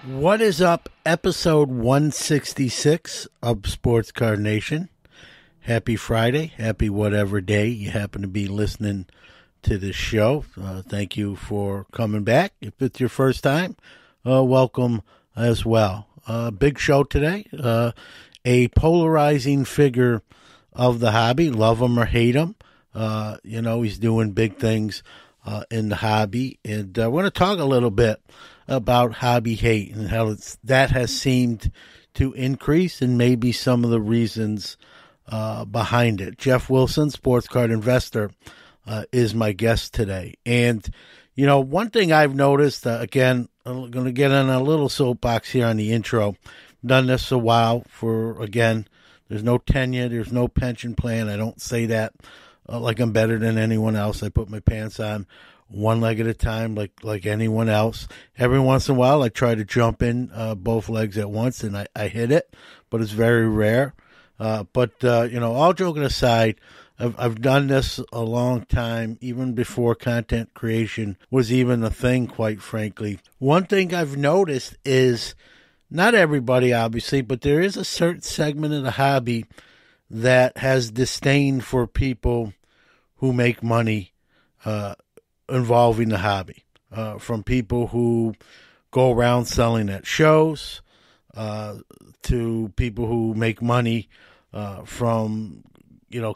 What is up? Episode 166 of Sports Card Nation. Happy Friday. Happy whatever day you happen to be listening to this show. Thank you for coming back. If it's your first time, welcome as well. Big show today. A polarizing figure of the hobby. Love him or hate him. He's doing big things in the hobby. And I want to talk a little bit about hobby hate and how that has seemed to increase and maybe some of the reasons behind it. Geoff Wilson, sports card investor, is my guest today. And, one thing I've noticed, again, I'm going to get on a little soapbox here on the intro. Done this a while there's no tenure, there's no pension plan. I don't say that like I'm better than anyone else. I put my pants on one leg at a time like anyone else. Every once in a while I try to jump in both legs at once and I hit it, but it's very rare. But all joking aside, I've done this a long time, even before content creation was even a thing, quite frankly. One thing I've noticed is, not everybody obviously, but there is a certain segment of the hobby that has disdain for people who make money involving the hobby, from people who go around selling at shows to people who make money from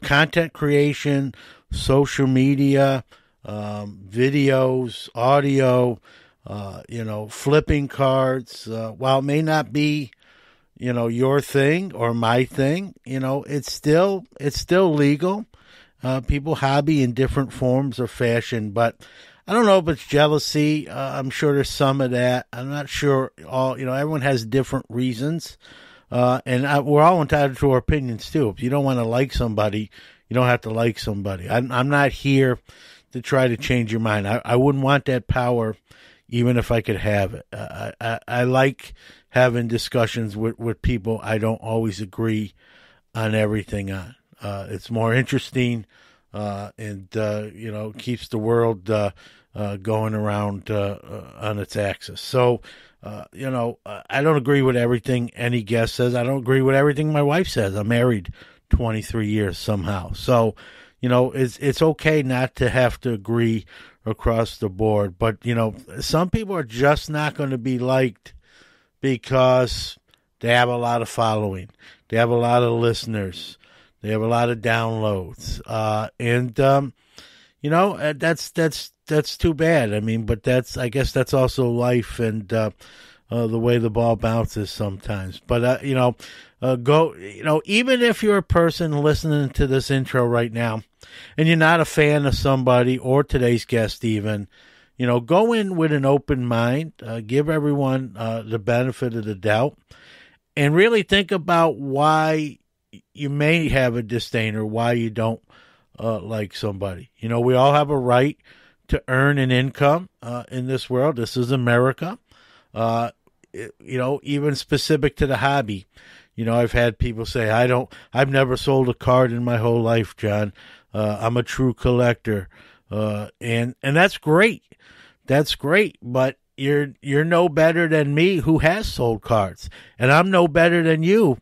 content creation, social media, videos, audio, flipping cards. While it may not be your thing or my thing, it's still legal. People hobby in different forms or fashion, but I don't know if it's jealousy. I'm sure there's some of that. I'm not sure everyone has different reasons. We're all entitled to our opinions too. If you don't want to like somebody, you don't have to like somebody. I'm not here to try to change your mind. I wouldn't want that power even if I could have it. I like having discussions with people I don't always agree on everything on. It's more interesting, and keeps the world going around on its axis. So, I don't agree with everything any guest says. I don't agree with everything my wife says. I'm married 23 years somehow. So, it's okay not to have to agree across the board. But, some people are just not going to be liked because they have a lot of following. They have a lot of listeners. They have a lot of downloads, that's too bad. I mean, but I guess that's also life and the way the ball bounces sometimes. But even if you're a person listening to this intro right now, and you're not a fan of somebody or today's guest, even, go in with an open mind. Give everyone the benefit of the doubt, and really think about why you may have a disdain or why you don't like somebody. We all have a right to earn an income in this world. This is America. Even specific to the hobby. I've had people say, I've never sold a card in my whole life, John. I'm a true collector. And that's great. That's great. But you're no better than me who has sold cards. And I'm no better than you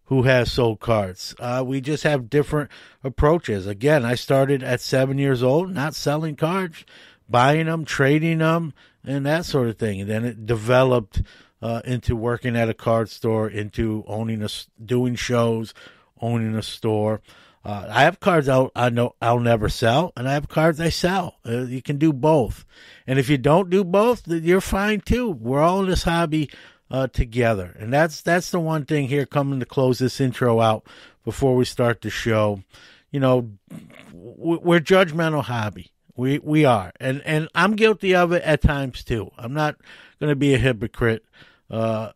who has sold cards. We just have different approaches. Again, I started at 7 years old, not selling cards, buying them, trading them, and that sort of thing. And then it developed into working at a card store, into doing shows, owning a store. I have cards I'll never sell, and I have cards I sell. You can do both. And if you don't do both, you're fine too. We're all in this hobby together. And that's the one thing here, coming to close this intro out before we start the show. We're judgmental hobby. We are. And I'm guilty of it at times too. I'm not going to be a hypocrite on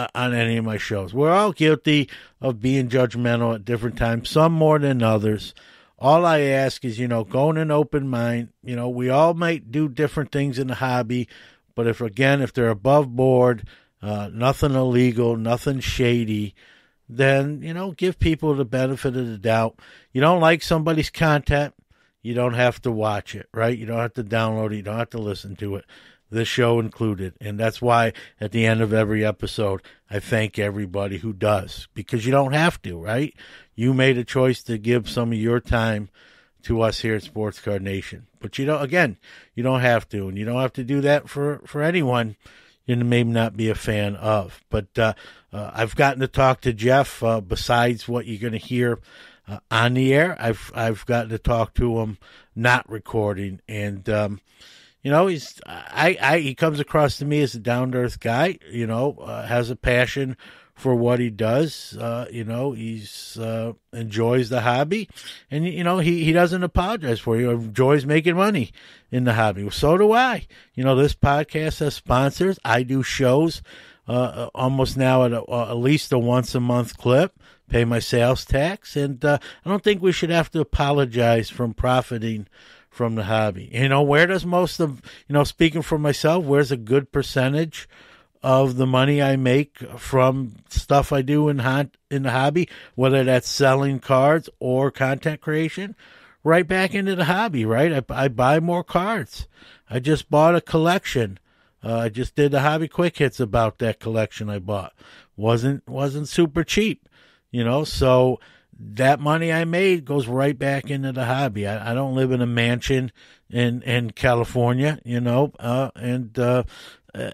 any of my shows. We're all guilty of being judgmental at different times, some more than others. All I ask is, go in an open mind. We all might do different things in the hobby, but if they're above board, nothing illegal, nothing shady, then, give people the benefit of the doubt. You don't like somebody's content, you don't have to watch it, right? You don't have to download it, you don't have to listen to it. this show included. And that's why at the end of every episode, I thank everybody who does, because you don't have to, right? You made a choice to give some of your time to us here at Sports Card Nation. But you don't have to, and you don't have to do that for anyone you may not be a fan of. But I've gotten to talk to Geoff, besides what you're going to hear on the air. I've gotten to talk to him not recording, and he comes across to me as a down-to-earth guy, has a passion for what he does. He's enjoys the hobby, and he doesn't apologize for you. He enjoys making money in the hobby. So do I. This podcast has sponsors. I do shows almost now at least a once a month clip. Pay my sales tax, and I don't think we should have to apologize from profiting from the hobby. Where does most of speaking for myself, where's a good percentage of the money I make from stuff I do in the hobby, whether that's selling cards or content creation? Right back into the hobby, right? I buy more cards. I just bought a collection. I just did the Hobby Quick Hits about that collection I bought. Wasn't super cheap, so that money I made goes right back into the hobby. I don't live in a mansion in California, and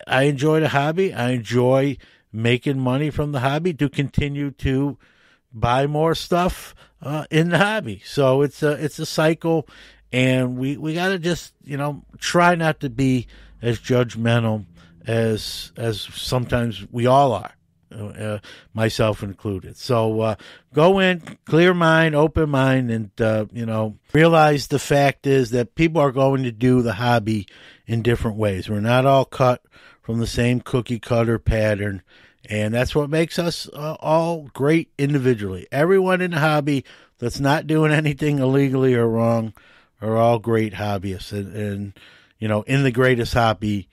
I enjoy the hobby. I enjoy making money from the hobby to continue to buy more stuff in the hobby. So it's a cycle, and we got to just try not to be as judgmental as sometimes we all are. Myself included. So go in, clear mind, open mind, and realize the fact is that people are going to do the hobby in different ways. We're not all cut from the same cookie cutter pattern, and that's what makes us all great individually. Everyone in the hobby that's not doing anything illegally or wrong are all great hobbyists, and in the greatest hobby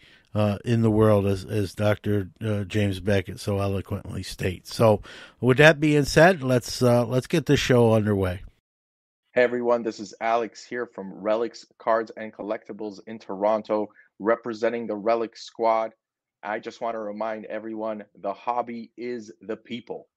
in the world, as Dr. James Beckett so eloquently states. So with that being said, let's get this show underway. Hey everyone, this is Alex here from Relics Cards and Collectibles in Toronto, representing the Relics squad. I just want to remind everyone, the hobby is the people.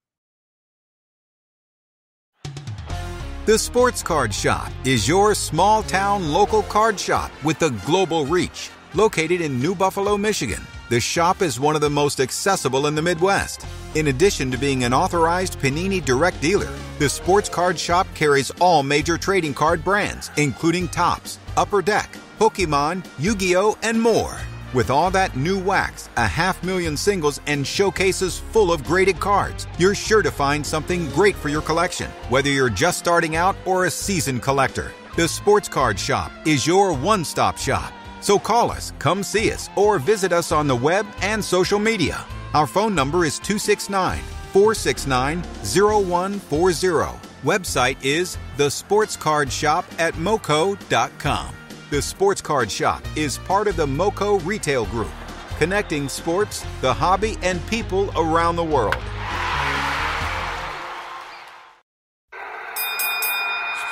The Sports Card Shop is your small-town local card shop with a global reach. Located in New Buffalo, Michigan, the shop is one of the most accessible in the Midwest. In addition to being an authorized Panini direct dealer, the Sports Card Shop carries all major trading card brands, including Topps, Upper Deck, Pokemon, Yu-Gi-Oh!, and more. With all that new wax, 500,000 singles, and showcases full of graded cards, you're sure to find something great for your collection, whether you're just starting out or a seasoned collector. The Sports Card Shop is your one-stop shop. So call us, come see us, or visit us on the web and social media. Our phone number is 269-469-0140. Website is thesportscardshop@moco.com. The Sports Card Shop is part of the Moco Retail Group, connecting sports, the hobby, and people around the world.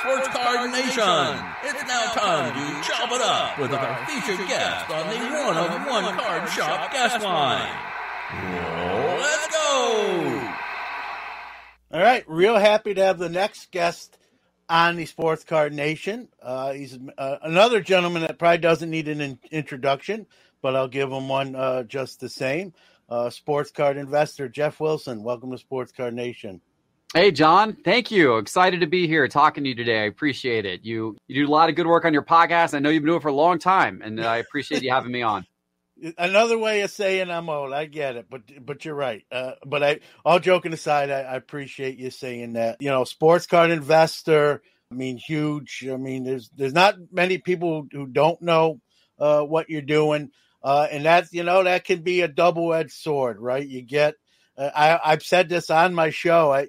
Sports Card Nation! It's now time to chop it up with our featured guest on the one-of-one card shop guest line. Let's go! All right, real happy to have the next guest on the Sports Card Nation. He's another gentleman that probably doesn't need an introduction, but I'll give him one just the same. Sports card investor, Geoff Wilson. Welcome to Sports Card Nation. Hey, John. Thank you. Excited to be here talking to you today. I appreciate it. You do a lot of good work on your podcast. I know you've been doing it for a long time, and I appreciate you having me on. Another way of saying I'm old. I get it, but you're right. But all joking aside, I appreciate you saying that. Sports card investor. I mean, huge. I mean, there's not many people who don't know what you're doing, and that's that can be a double-edged sword, right? You get. I've said this on my show. I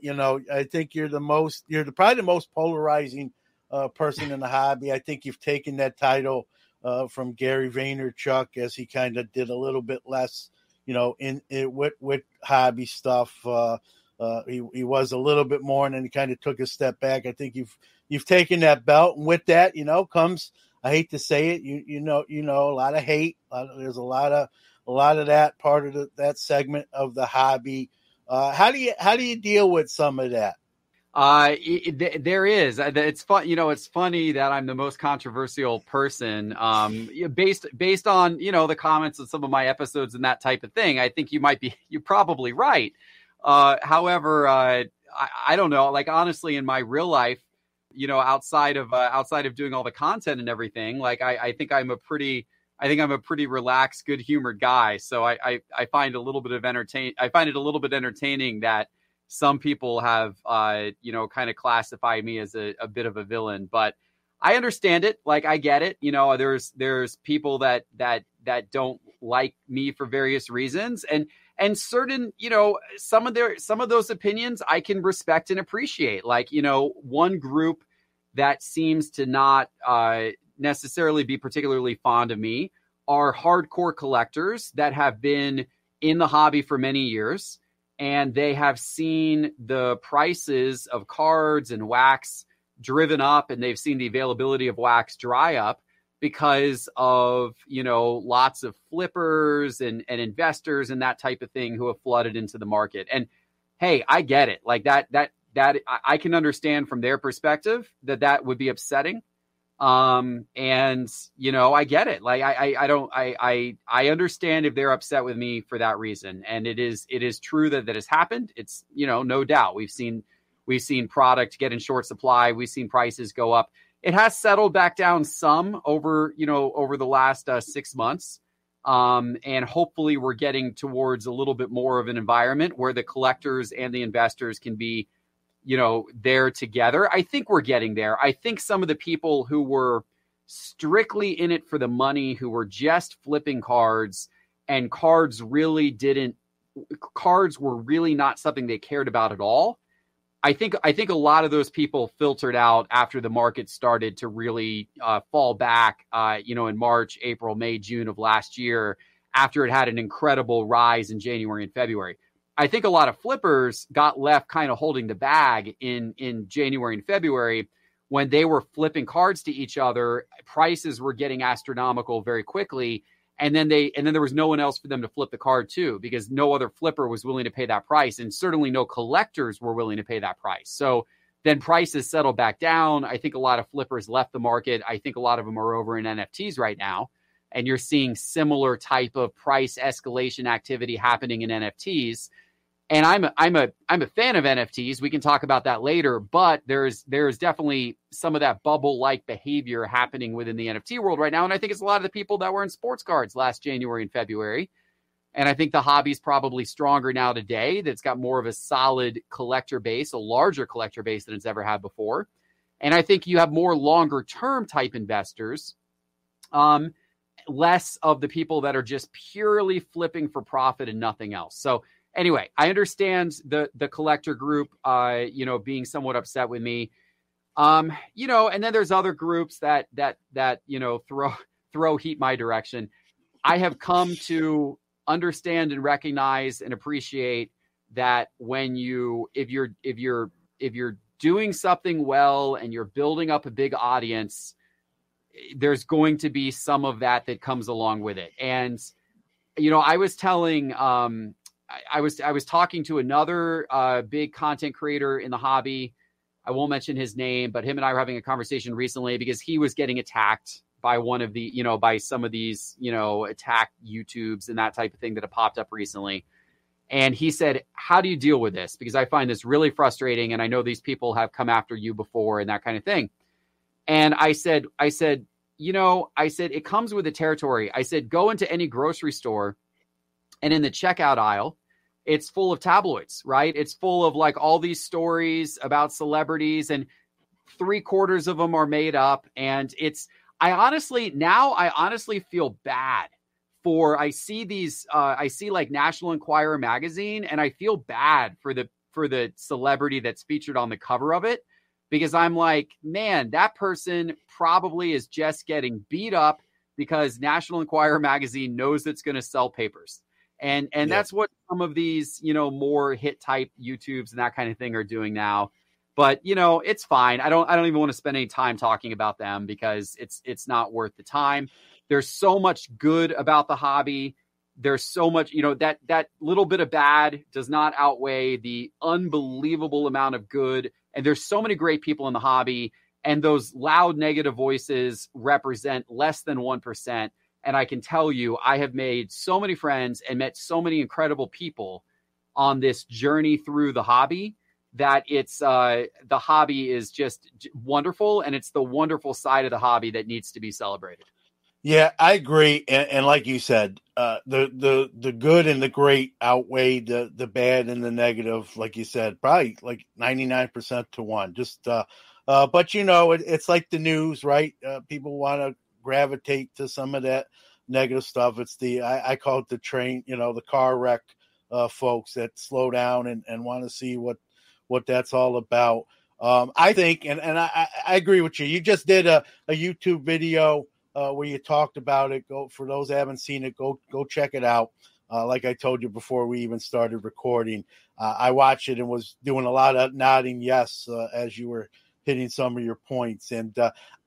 think you're probably the most polarizing person in the hobby. I think you've taken that title from Gary Vaynerchuk, as he kind of did a little bit less, with hobby stuff. He was a little bit more, and then he kind of took a step back. I think you've taken that belt, and with that, comes I hate to say it, you know, a lot of hate. There's a lot of that part of that segment of the hobby. How do you deal with some of that? There is. It's fun. It's funny that I'm the most controversial person. Based on the comments of some of my episodes and that type of thing. I think you're probably right. However, I don't know. Like honestly, in my real life, outside of doing all the content and everything, like I think I'm a pretty relaxed, good humored guy. So I find it a little bit entertaining that some people have, kind of classified me as a bit of a villain, but I understand it. Like I get it. There's people that don't like me for various reasons, and certain, some of those opinions I can respect and appreciate. Like, one group that seems to not necessarily be particularly fond of me are hardcore collectors that have been in the hobby for many years, and they have seen the prices of cards and wax driven up, and they've seen the availability of wax dry up because of, lots of flippers and investors and that type of thing who have flooded into the market. And hey, I get it. Like that I can understand from their perspective that would be upsetting. And I get it. Like I understand if they're upset with me for that reason. And it is true that has happened. It's, no doubt we've seen product get in short supply. We've seen prices go up. It has settled back down some over the last 6 months. And hopefully we're getting towards a little bit more of an environment where the collectors and the investors can be, there together. I think we're getting there. I think some of the people who were strictly in it for the money, who were just flipping cards, and cards were really not something they cared about at all. I think a lot of those people filtered out after the market started to really fall back, in March, April, May, June of last year, after it had an incredible rise in January and February. I think a lot of flippers got left kind of holding the bag in January and February when they were flipping cards to each other. Prices were getting astronomical very quickly. And then there was no one else for them to flip the card to, because no other flipper was willing to pay that price. And certainly no collectors were willing to pay that price. So then prices settled back down. I think a lot of flippers left the market. I think a lot of them are over in NFTs right now. And you're seeing similar type of price escalation activity happening in NFTs. And I'm a fan of NFTs. We can talk about that later, but there's definitely some of that bubble-like behavior happening within the NFT world right now. And I think it's a lot of the people that were in sports cards last January and February. And I think the hobby's probably stronger now today. That's got more of a solid collector base, a larger collector base than it's ever had before. And I think you have more longer-term type investors, less of the people that are just purely flipping for profit and nothing else. So anyway, I understand the collector group, being somewhat upset with me, and then there's other groups that throw heat my direction. I have come to understand and recognize and appreciate that if you're doing something well and you're building up a big audience, there's going to be some of that comes along with it. And I was telling. I was talking to another big content creator in the hobby. I won't mention his name, but him and I were having a conversation recently because he was getting attacked by one of the, by some of these, attack YouTubes and that type of thing that have popped up recently. And he said, how do you deal with this? Because I find this really frustrating. And I know these people have come after you before and that kind of thing. And I said, it comes with the territory. I said, go into any grocery store, and in the checkout aisle, it's full of tabloids, right? It's full of like all these stories about celebrities, and 3/4 of them are made up. And I honestly feel bad I see like National Enquirer magazine, and I feel bad for the celebrity that's featured on the cover of it, because I'm like, man, that person probably is just getting beat up because National Enquirer magazine knows it's going to sell papers. And that's what some of these, more hit type YouTubes and that kind of thing are doing now. But, you know, it's fine. I don't even want to spend any time talking about them because it's not worth the time. There's so much good about the hobby. There's so much, you know, that little bit of bad does not outweigh the unbelievable amount of good. And there's so many great people in the hobby, and those loud negative voices represent less than 1%. And I can tell you, I have made so many friends and met so many incredible people on this journey through the hobby that it's the hobby is just wonderful. And it's the wonderful side of the hobby that needs to be celebrated. Yeah, I agree. And like you said, the good and the great outweigh the bad and the negative. Like you said, probably like 99% to 1. Just, but you know, it's like the news, right? People want to gravitate to some of that negative stuff. It's I call it the train, you know, the car wreck folks that slow down and want to see what that's all about. I think, and I agree with you. You just did a YouTube video where you talked about it. Go, for those that haven't seen it, go check it out. Like I told you before we even started recording, I watched it and was doing a lot of nodding yes as you were hitting some of your points. And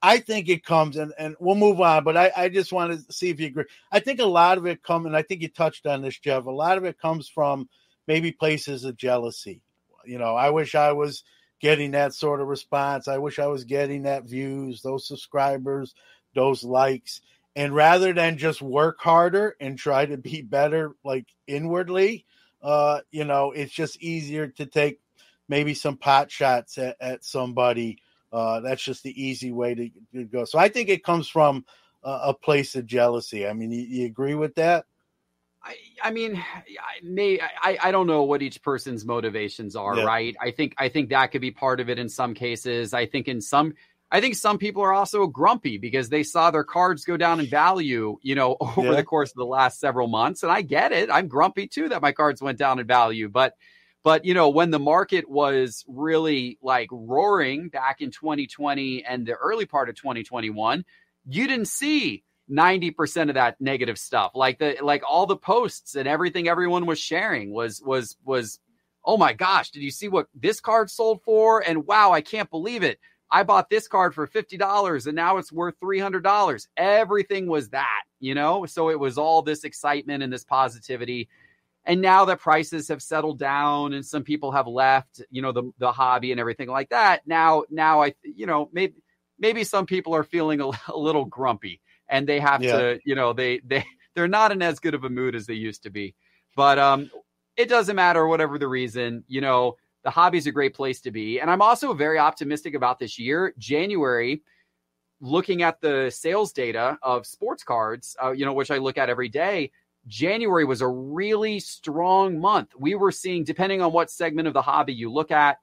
I think it comes, and we'll move on, but I just want to see if you agree. I think a lot of it comes, and I think you touched on this, Geoff, a lot of it comes from maybe places of jealousy. You know, I wish I was getting that sort of response. I wish I was getting that views, those subscribers, those likes. And rather than just work harder and try to be better, like inwardly, you know, it's just easier to take maybe some pot shots at somebody. That's just the easy way to go. So I think it comes from a place of jealousy. I mean, you agree with that? I mean, I don't know what each person's motivations are, yeah. Right? I think that could be part of it in some cases. I think some people are also grumpy because they saw their cards go down in value, you know, over the course of the last several months. And I get it. I'm grumpy too that my cards went down in value. But, you know, when the market was really like roaring back in 2020 and the early part of 2021, you didn't see 90% of that negative stuff. Like all the posts and everything everyone was sharing was, oh my gosh, did you see what this card sold for? And wow, I can't believe it. I bought this card for $50 and now it's worth $300. Everything was that, you know? So it was all this excitement and this positivity. And now that prices have settled down and some people have left, you know, the hobby and everything like that. Now I, you know, maybe some people are feeling a little grumpy and they have to, you know, they're not in as good of a mood as they used to be, but it doesn't matter, whatever the reason, you know. The hobby is a great place to be. And I'm also very optimistic about this year. January, looking at the sales data of sports cards, you know, which I look at every day, January was a really strong month. We were seeing, depending on what segment of the hobby you look at,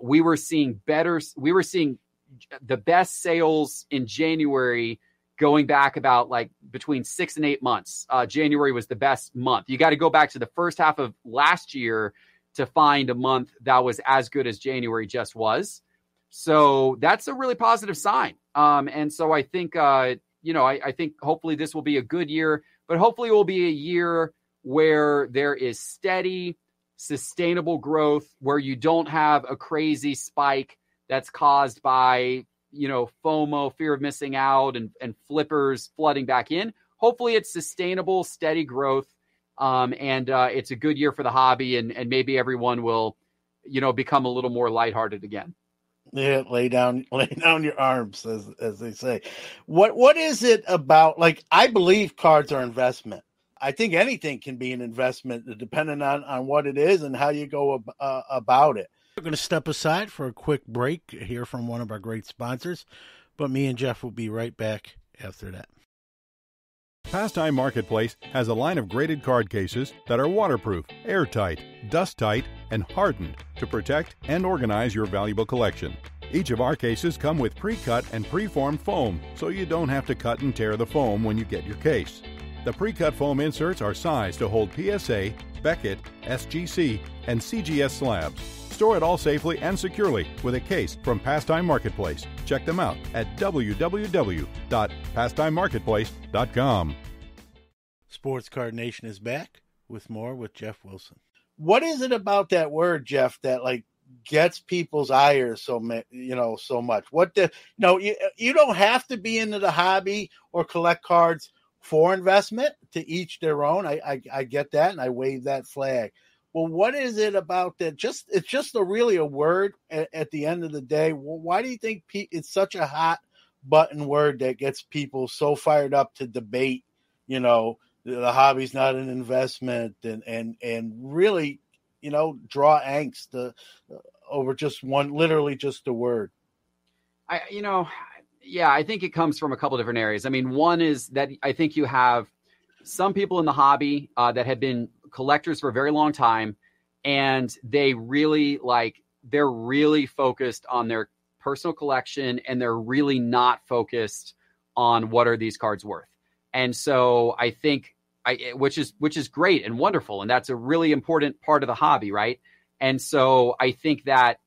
we were seeing the best sales in January going back about like between 6 and 8 months. January was the best month. You got to go back to the first half of last year to find a month that was as good as January just was. So that's a really positive sign. And so I think, you know, I think hopefully this will be a good year, but hopefully it will be a year where there is steady, sustainable growth, where you don't have a crazy spike that's caused by, you know, FOMO, fear of missing out, and flippers flooding back in. Hopefully it's sustainable, steady growth. And it's a good year for the hobby, and maybe everyone will, you know, become a little more lighthearted again. Yeah, lay down your arms, as they say. What is it about? Like, I believe cards are investment. I think anything can be an investment, depending on what it is and how you go about it. We're going to step aside for a quick break, hear from one of our great sponsors, but me and Geoff will be right back after that. Pastime Marketplace has a line of graded card cases that are waterproof, airtight, dust-tight, and hardened to protect and organize your valuable collection. Each of our cases come with pre-cut and pre-formed foam, so you don't have to cut and tear the foam when you get your case. The pre-cut foam inserts are sized to hold PSA, Beckett, SGC, and CGS slabs. Store it all safely and securely with a case from Pastime Marketplace. Check them out at www.pastimemarketplace.com. Sports Card Nation is back with more with Geoff Wilson. What is it about that word, Geoff, that like gets people's ire so much. You don't have to be into the hobby or collect cards for investment. To each their own. I get that, and I wave that flag. Well, what is it about that? It's just really a word at the end of the day. Well, why do you think it's such a hot button word that gets people so fired up to debate? The hobby's not an investment, and really, draw angst over just literally just a word. I think it comes from a couple different areas. I mean, one is that I think you have some people in the hobby that have been collectors for a very long time, and they're really focused on their personal collection, and they're really not focused on what are these cards worth. And so I think which is great and wonderful. And that's a really important part of the hobby. Right. And so I think that,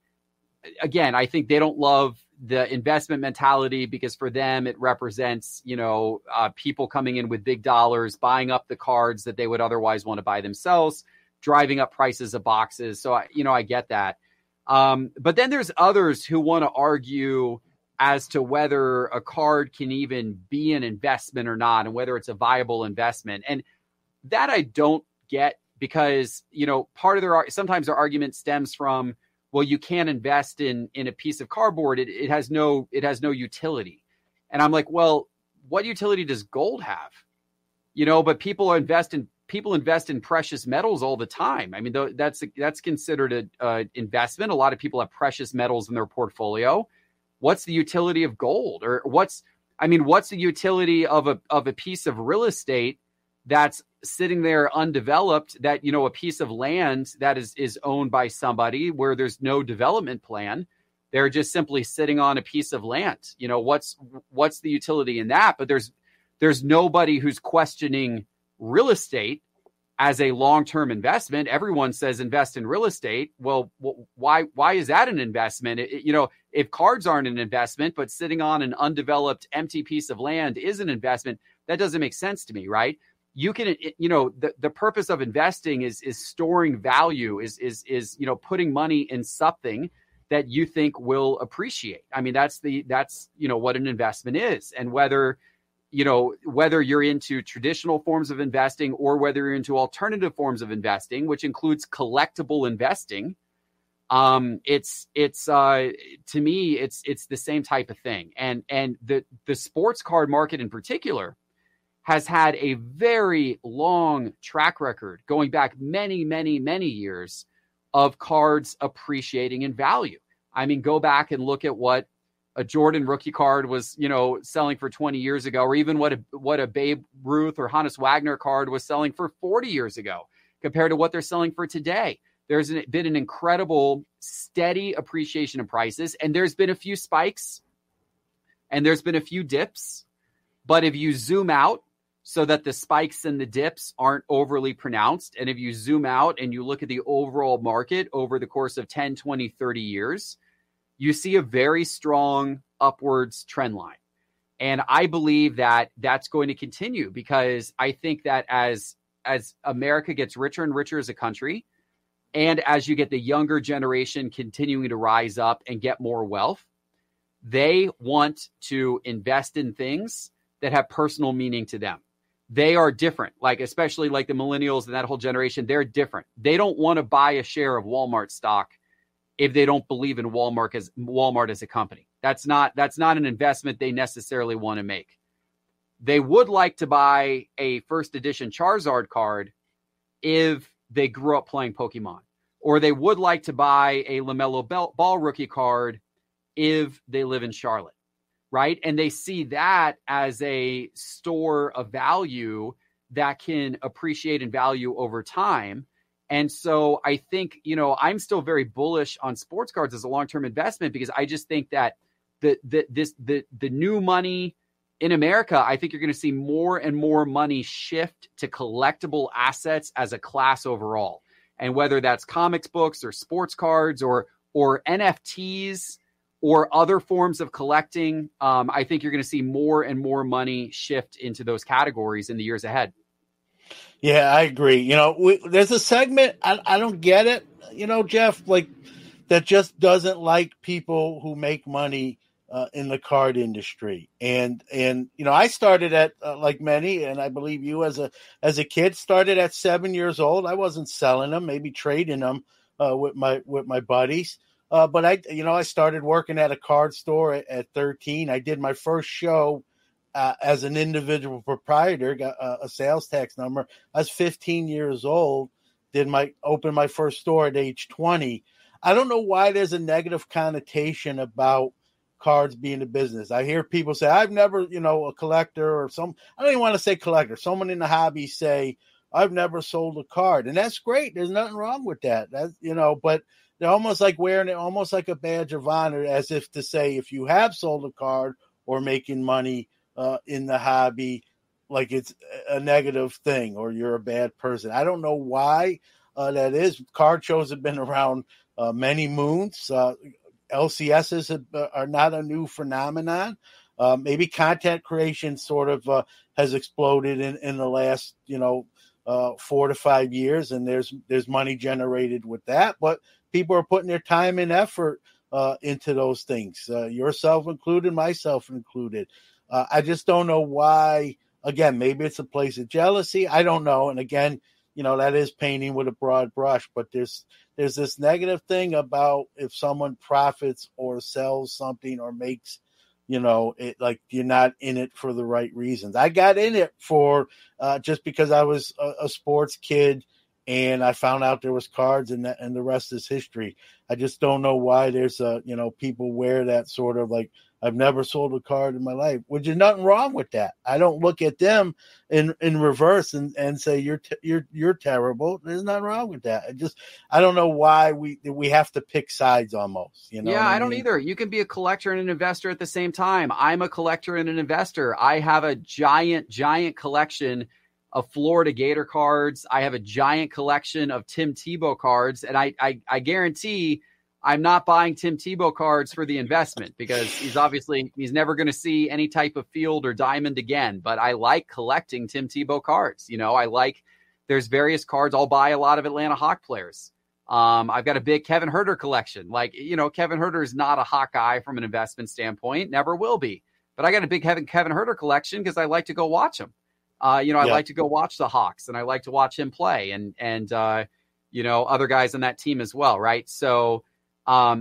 again, I think they don't love the investment mentality, because for them, it represents, people coming in with big dollars, buying up the cards that they would otherwise want to buy themselves, driving up prices of boxes. So, I get that. But then there's others who want to argue as to whether a card can even be an investment or not, and whether it's a viable investment. And that I don't get, because, part of sometimes their argument stems from, well, you can't invest in a piece of cardboard. It has no utility. And I'm like, well, what utility does gold have? But people invest in precious metals all the time. I mean, that's considered an investment. A lot of people have precious metals in their portfolio. What's the utility of gold? Or what's the utility of a piece of real estate that's sitting there undeveloped, that, a piece of land that is owned by somebody where there's no development plan? They're just simply sitting on a piece of land. What's the utility in that? But there's nobody who's questioning real estate as a long-term investment. Everyone says invest in real estate. Well, why is that an investment? If cards aren't an investment, but sitting on an undeveloped empty piece of land is an investment, that doesn't make sense to me, right? You can, the purpose of investing is storing value, is putting money in something that you think will appreciate. I mean, that's what an investment is. And whether you're into traditional forms of investing, or whether you're into alternative forms of investing, which includes collectible investing, to me, it's the same type of thing. And the sports card market in particular has had a very long track record, going back many, many, many years, of cards appreciating in value. I mean, go back and look at what a Jordan rookie card was, selling for 20 years ago, or even what a Babe Ruth or Hannes Wagner card was selling for 40 years ago, compared to what they're selling for today. There's been an incredible steady appreciation in prices, and there's been a few spikes and there's been a few dips. But if you zoom out so that the spikes and the dips aren't overly pronounced, and if you zoom out and you look at the overall market over the course of 10, 20, 30 years, you see a very strong upwards trend line. And I believe that that's going to continue, because I think that as America gets richer and richer as a country, and as you get the younger generation continuing to rise up and get more wealth, they want to invest in things that have personal meaning to them. They are different, especially the millennials and that whole generation. They're different. They don't want to buy a share of Walmart stock if they don't believe in Walmart as a company. That's not an investment they necessarily want to make. They would like to buy a first edition Charizard card if they grew up playing Pokemon, or they would like to buy a LaMelo Ball rookie card if they live in Charlotte. Right. And they see that as a store of value that can appreciate in value over time. And so I think, I'm still very bullish on sports cards as a long-term investment, because I just think that the new money in America, I think you're going to see more and more money shift to collectible assets as a class overall. And whether that's comics books or sports cards or NFTs, or other forms of collecting, I think you're going to see more and more money shift into those categories in the years ahead. Yeah, I agree. There's a segment, I don't get it, Jeff, that just doesn't like people who make money in the card industry. And I started at like many, and I believe you as a kid started at 7 years old. I wasn't selling them, maybe trading them with my buddies. But I started working at a card store at 13. I did my first show as an individual proprietor, got a sales tax number. I was 15 years old. Opened my first store at age 20. I don't know why there's a negative connotation about cards being a business. I hear people say, I've never, a collector or I don't even want to say collector. Someone in the hobby say, I've never sold a card. And that's great. There's nothing wrong with that. But they're almost like wearing it almost like a badge of honor, as if to say, if you have sold a card or making money in the hobby, like it's a negative thing or you're a bad person. I don't know why that is. Card shows have been around many moons. LCSs are not a new phenomenon. Maybe content creation sort of has exploded in the last 4 to 5 years, and there's money generated with that. But people are putting their time and effort into those things, yourself included, myself included. I just don't know why. Again, maybe it's a place of jealousy. I don't know. And again, that is painting with a broad brush, but there's this negative thing about if someone profits or sells something or makes, it like you're not in it for the right reasons. I got in it for just because I was a sports kid and I found out there was cards and the rest is history. I just don't know why there's people wear that sort of like, I've never sold a card in my life, which is nothing wrong with that. I don't look at them in reverse and say you're terrible. There's nothing wrong with that. I don't know why we have to pick sides almost. Yeah, I don't either. You can be a collector and an investor at the same time. I'm a collector and an investor. I have a giant collection of Florida Gator cards. I have a giant collection of Tim Tebow cards, and I guarantee I'm not buying Tim Tebow cards for the investment because he's never going to see any type of field or diamond again. But I like collecting Tim Tebow cards. There's various cards. I'll buy a lot of Atlanta Hawk players. I've got a big Kevin Huerter collection. Kevin Huerter is not a Hawk guy from an investment standpoint, never will be. But I got a big Kevin Huerter collection because I like to go watch him. I like to go watch the Hawks and I like to watch him play and other guys on that team as well. Right. So,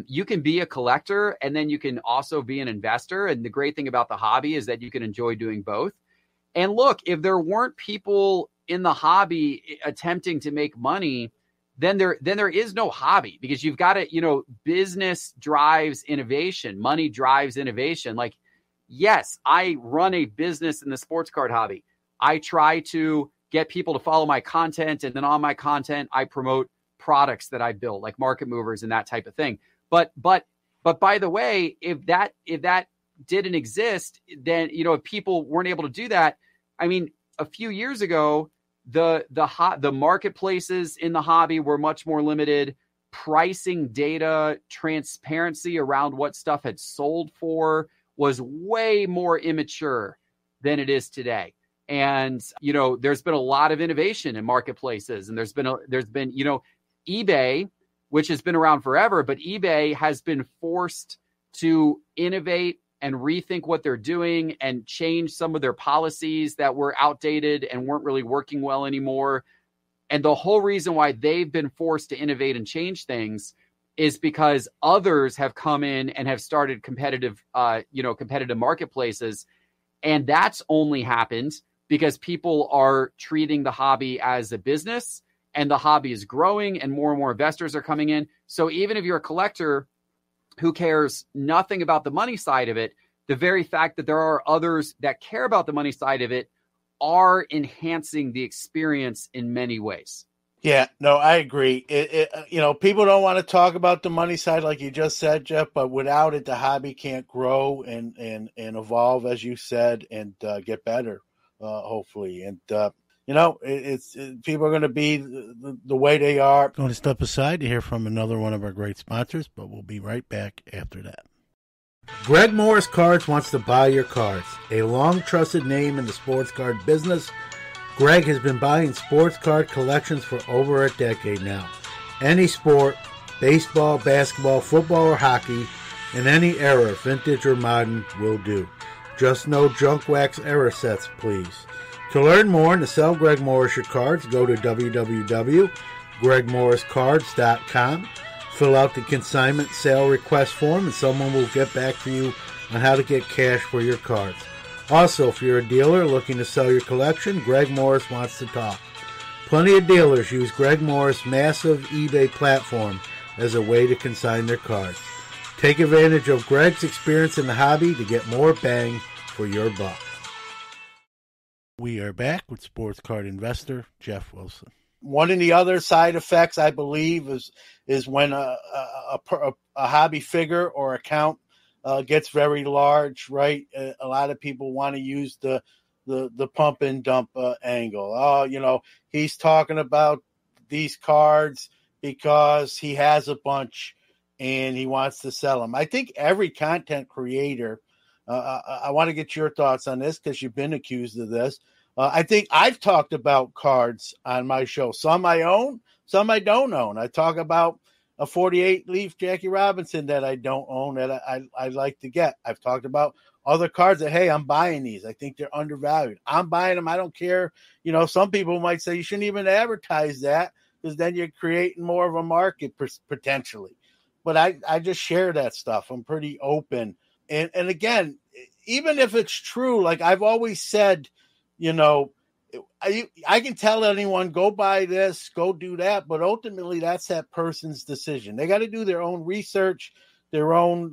you can be a collector and then you can also be an investor. And the great thing about the hobby is that you can enjoy doing both. And look, if there weren't people in the hobby attempting to make money, then there is no hobby because you've got to, business drives innovation, money drives innovation. Like, yes, I run a business in the sports card hobby. I try to get people to follow my content. And then on my content, I promote products that I built, like market movers and that type of thing. But by the way, if that didn't exist, then if people weren't able to do that, I mean, a few years ago, the marketplaces in the hobby were much more limited. Pricing data, transparency around what stuff had sold for was way more immature than it is today. And there's been a lot of innovation in marketplaces, and there's been eBay, which has been around forever, but eBay has been forced to innovate and rethink what they're doing and change some of their policies that were outdated and weren't really working well anymore. And the whole reason why they've been forced to innovate and change things is because others have come in and have started competitive marketplaces. And that's only happened because people are treating the hobby as a business. And the hobby is growing and more investors are coming in. So even if you're a collector who cares nothing about the money side of it, the very fact that there are others that care about the money side of it are enhancing the experience in many ways. Yeah, no, I agree. People don't want to talk about the money side like you just said, Geoff, but without it, the hobby can't grow and evolve, as you said, and get better, hopefully. And, people are going to be the way they are. Going to step aside to hear from another one of our great sponsors, but we'll be right back after that. Greg Morris Cards wants to buy your cards. A long-trusted name in the sports card business, Greg has been buying sports card collections for over a decade now. Any sport, baseball, basketball, football, or hockey in any era, vintage or modern, will do. Just no junk wax era sets, please. To learn more and to sell Greg Morris your cards, go to www.gregmorriscards.com. Fill out the consignment sale request form and someone will get back to you on how to get cash for your cards. Also, if you're a dealer looking to sell your collection, Greg Morris wants to talk. Plenty of dealers use Greg Morris' massive eBay platform as a way to consign their cards. Take advantage of Greg's experience in the hobby to get more bang for your buck. We are back with sports card investor Geoff Wilson. One of the other side effects, I believe, is when a hobby figure or account gets very large, right? A lot of people want to use the pump and dump angle. Oh, he's talking about these cards because he has a bunch and he wants to sell them. I think every content creator, I want to get your thoughts on this because you've been accused of this. I think I've talked about cards on my show. Some I own, some I don't own. I talk about a 48-leaf Jackie Robinson that I don't own that I like to get. I've talked about other cards that, hey, I'm buying these. I think they're undervalued. I'm buying them. I don't care. Some people might say you shouldn't even advertise that because then you're creating more of a market potentially. But I just share that stuff. I'm pretty open. And again, even if it's true, like I've always said, I can tell anyone, go buy this, go do that, but ultimately that's that person's decision. They got to do their own research, their own,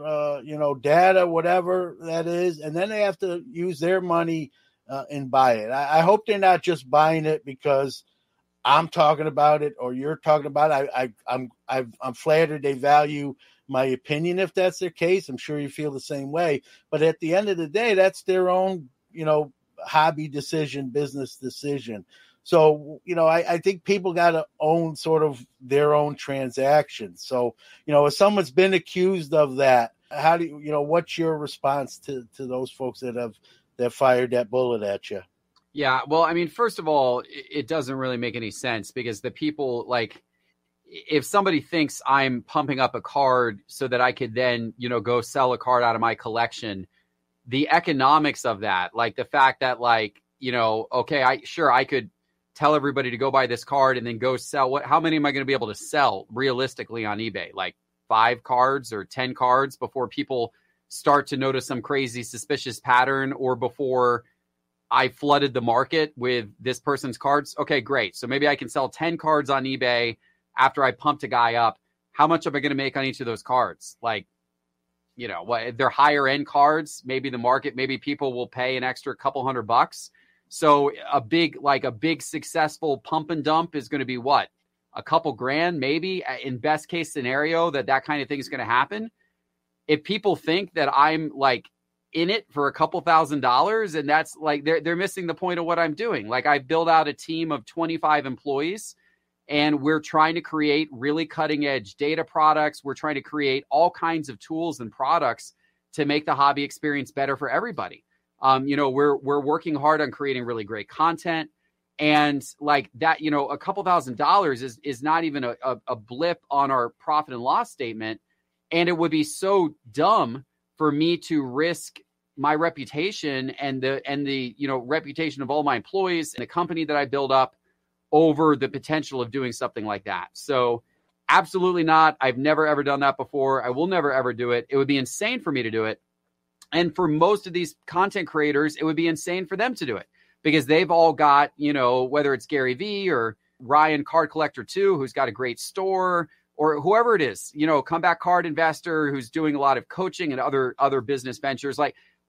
data, whatever that is, and then they have to use their money and buy it. I hope they're not just buying it because I'm talking about it or you're talking about it. I'm flattered they value my opinion if that's their case. I'm sure you feel the same way, but at the end of the day, that's their own, hobby decision, business decision. So, I think people got to own sort of their own transactions. So, if someone's been accused of that, how do what's your response to those folks that fired that bullet at you? Yeah. Well, I mean, first of all, it doesn't really make any sense because the people if somebody thinks I'm pumping up a card so that I could then, go sell a card out of my collection, the economics of that, like the fact that okay, I could tell everybody to go buy this card and then go sell how many am I going to be able to sell realistically on eBay? Like 5 cards or 10 cards before people start to notice some crazy suspicious pattern or before I flooded the market with this person's cards. Okay, great. So maybe I can sell 10 cards on eBay after I pumped a guy up. How much am I going to make on each of those cards? They're higher end cards. Maybe people will pay an extra couple $100. So a big successful pump and dump is going to be what? A couple grand, maybe in best case scenario that kind of thing is going to happen. If people think that I'm in it for a couple $1,000 and that's they're missing the point of what I'm doing. I built out a team of 25 employees. And we're trying to create really cutting edge data products. We're trying to create all kinds of tools and products to make the hobby experience better for everybody. We're working hard on creating really great content. And that, a couple $1,000 is not even a blip on our profit and loss statement. And it would be so dumb for me to risk my reputation and the reputation of all my employees and the company that I build up over the potential of doing something like that. So absolutely not. I've never, ever done that before. I will never, ever do it. It would be insane for me to do it. And for most of these content creators, it would be insane for them to do it because they've all got, whether it's Gary Vee or Ryan Card Collector 2, who's got a great store, or whoever it is, comeback card investor who's doing a lot of coaching and other business ventures.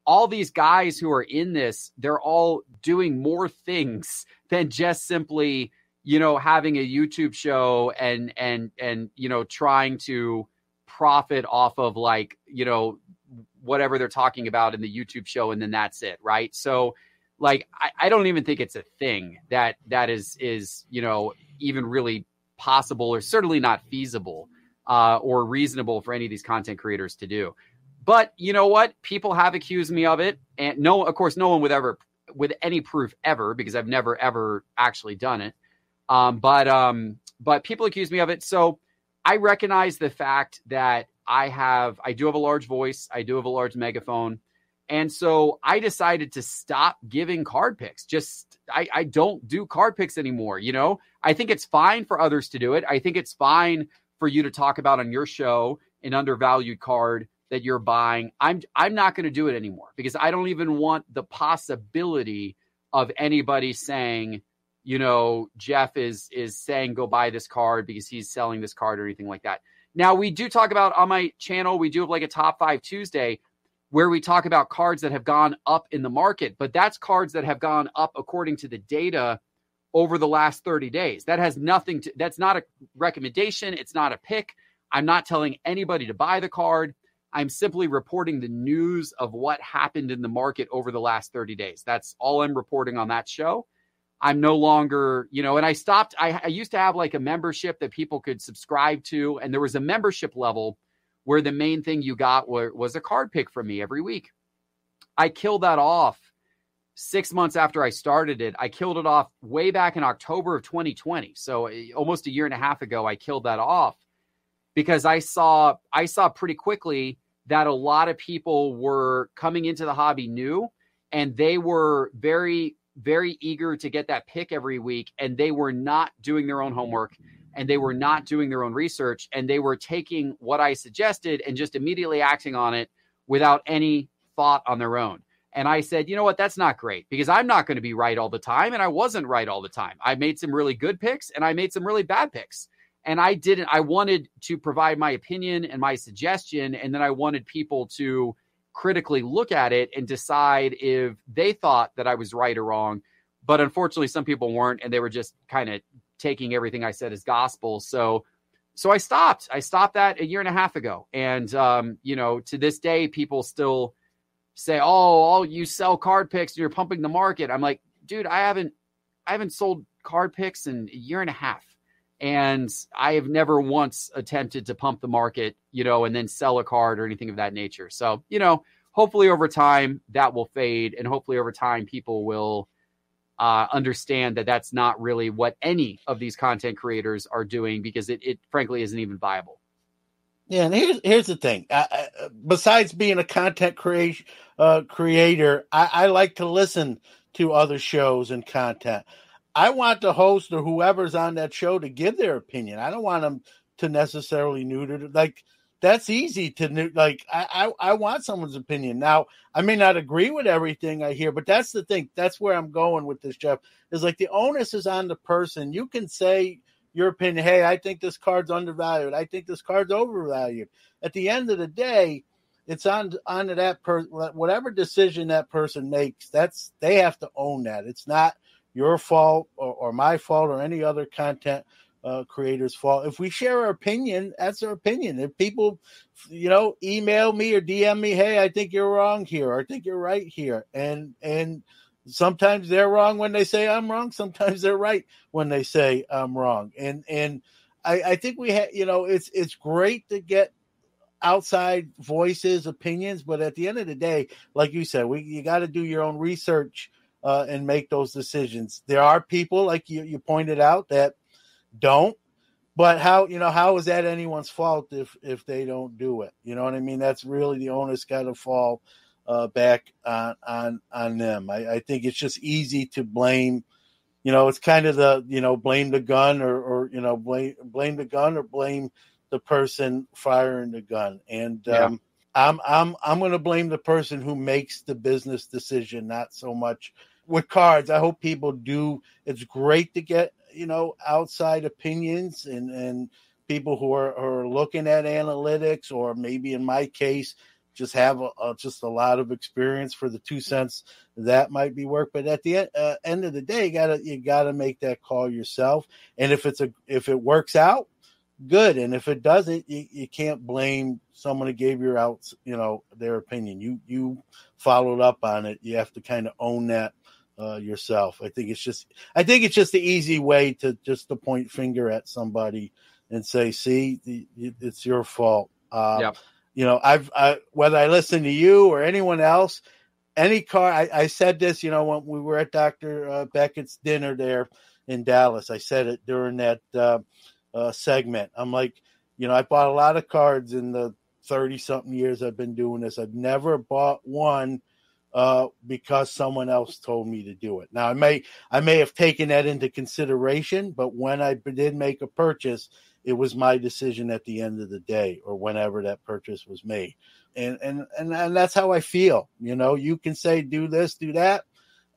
All these guys who are in this, they're all doing more things than just simply, having a YouTube show and trying to profit off of whatever they're talking about in the YouTube show. And then that's it. Right. So I don't even think it's a thing that is, even really possible or certainly not feasible or reasonable for any of these content creators to do. But you know what? People have accused me of it. And of course, no one with any proof ever, because I've never, ever actually done it. But people accuse me of it. So I recognize the fact that I do have a large voice. I do have a large megaphone. And so I decided to stop giving card picks. I don't do card picks anymore. I think it's fine for others to do it. I think it's fine for you to talk about on your show an undervalued card that you're buying. I'm not going to do it anymore because I don't even want the possibility of anybody saying, Geoff is saying go buy this card because he's selling this card or anything like that. Now, we do talk about on my channel, we do have like a Top 5 Tuesday where we talk about cards that have gone up in the market, but that's cards that have gone up according to the data over the last 30 days. That has nothing to, that's not a recommendation. It's not a pick. I'm not telling anybody to buy the card. I'm simply reporting the news of what happened in the market over the last 30 days. That's all I'm reporting on that show. I'm no longer, and I stopped. I used to have like a membership that people could subscribe to. And there was a membership level where the main thing you got was a card pick from me every week. I killed that off 6 months after I started it. I killed it off way back in October of 2020. So almost a year and a half ago, I killed that off because I saw pretty quickly that a lot of people were coming into the hobby new and they were very, very eager to get that pick every week. And they were not doing their own homework and they were not doing their own research. And they were taking what I suggested and just immediately acting on it without any thought on their own. And I said, you know what, that's not great because I'm not going to be right all the time. And I wasn't right all the time. I made some really good picks and I made some really bad picks. And I wanted to provide my opinion and my suggestion. And then I wanted people to critically look at it and decide if they thought that I was right or wrong. But unfortunately, some people weren't, and they were just kind of taking everything I said as gospel. So I stopped. I stopped that a year and a half ago. And, to this day, people still say, oh, you sell card picks and you're pumping the market. I'm like, dude, I haven't sold card picks in a year and a half. And I have never once attempted to pump the market, and then sell a card or anything of that nature. So, hopefully over time that will fade. And hopefully over time people will understand that that's not really what any of these content creators are doing because it frankly isn't even viable. Yeah, and here's the thing. Besides being a content creator, I like to listen to other shows and content. I want the host or whoever's on that show to give their opinion. I don't want them to necessarily neuter. Like, that's easy to like. I want someone's opinion. Now, I may not agree with everything I hear, but that's the thing. That's where I'm going with this, Geoff. Is like the onus is on the person. You can say your opinion. Hey, I think this card's undervalued. I think this card's overvalued. At the end of the day, it's on to that person. Whatever decision that person makes, they have to own that. It's not your fault or my fault or any other content creator's fault. If we share our opinion, that's our opinion. If people, email me or DM me, hey, I think you're wrong here, or I think you're right here. And sometimes they're wrong when they say I'm wrong. Sometimes they're right when they say I'm wrong. And I think we have, it's great to get outside voices, opinions, but at the end of the day, like you said, you got to do your own research and make those decisions. There are people, like you pointed out, that don't. But how is that anyone's fault if they don't do it? You know what I mean? That's really the onus got to fall back on them. I think it's just easy to blame. It's kind of the blame the gun or blame the gun or blame the person firing the gun. And I'm going to blame the person who makes the business decision, not so much with cards. I hope people do. It's great to get, outside opinions and people who are looking at analytics, or maybe in my case, just have just a lot of experience for the 2 cents that might be work. But at the end of the day, you gotta make that call yourself. And if it works out, good. And if it doesn't, you can't blame someone who gave you their opinion. You followed up on it. You have to kind of own that yourself. I think it's just the easy way to point finger at somebody and say, see, it's your fault. I've whether I listen to you or anyone else, any card, I said this, when we were at Dr. Beckett's dinner there in Dallas, I said it during that segment. I'm like, I bought a lot of cards in the 30-something years I've been doing this. I've never bought one because someone else told me to do it. Now, I may have taken that into consideration, but when I did make a purchase, it was my decision at the end of the day, or whenever that purchase was made. And that's how I feel. You can say, do this, do that.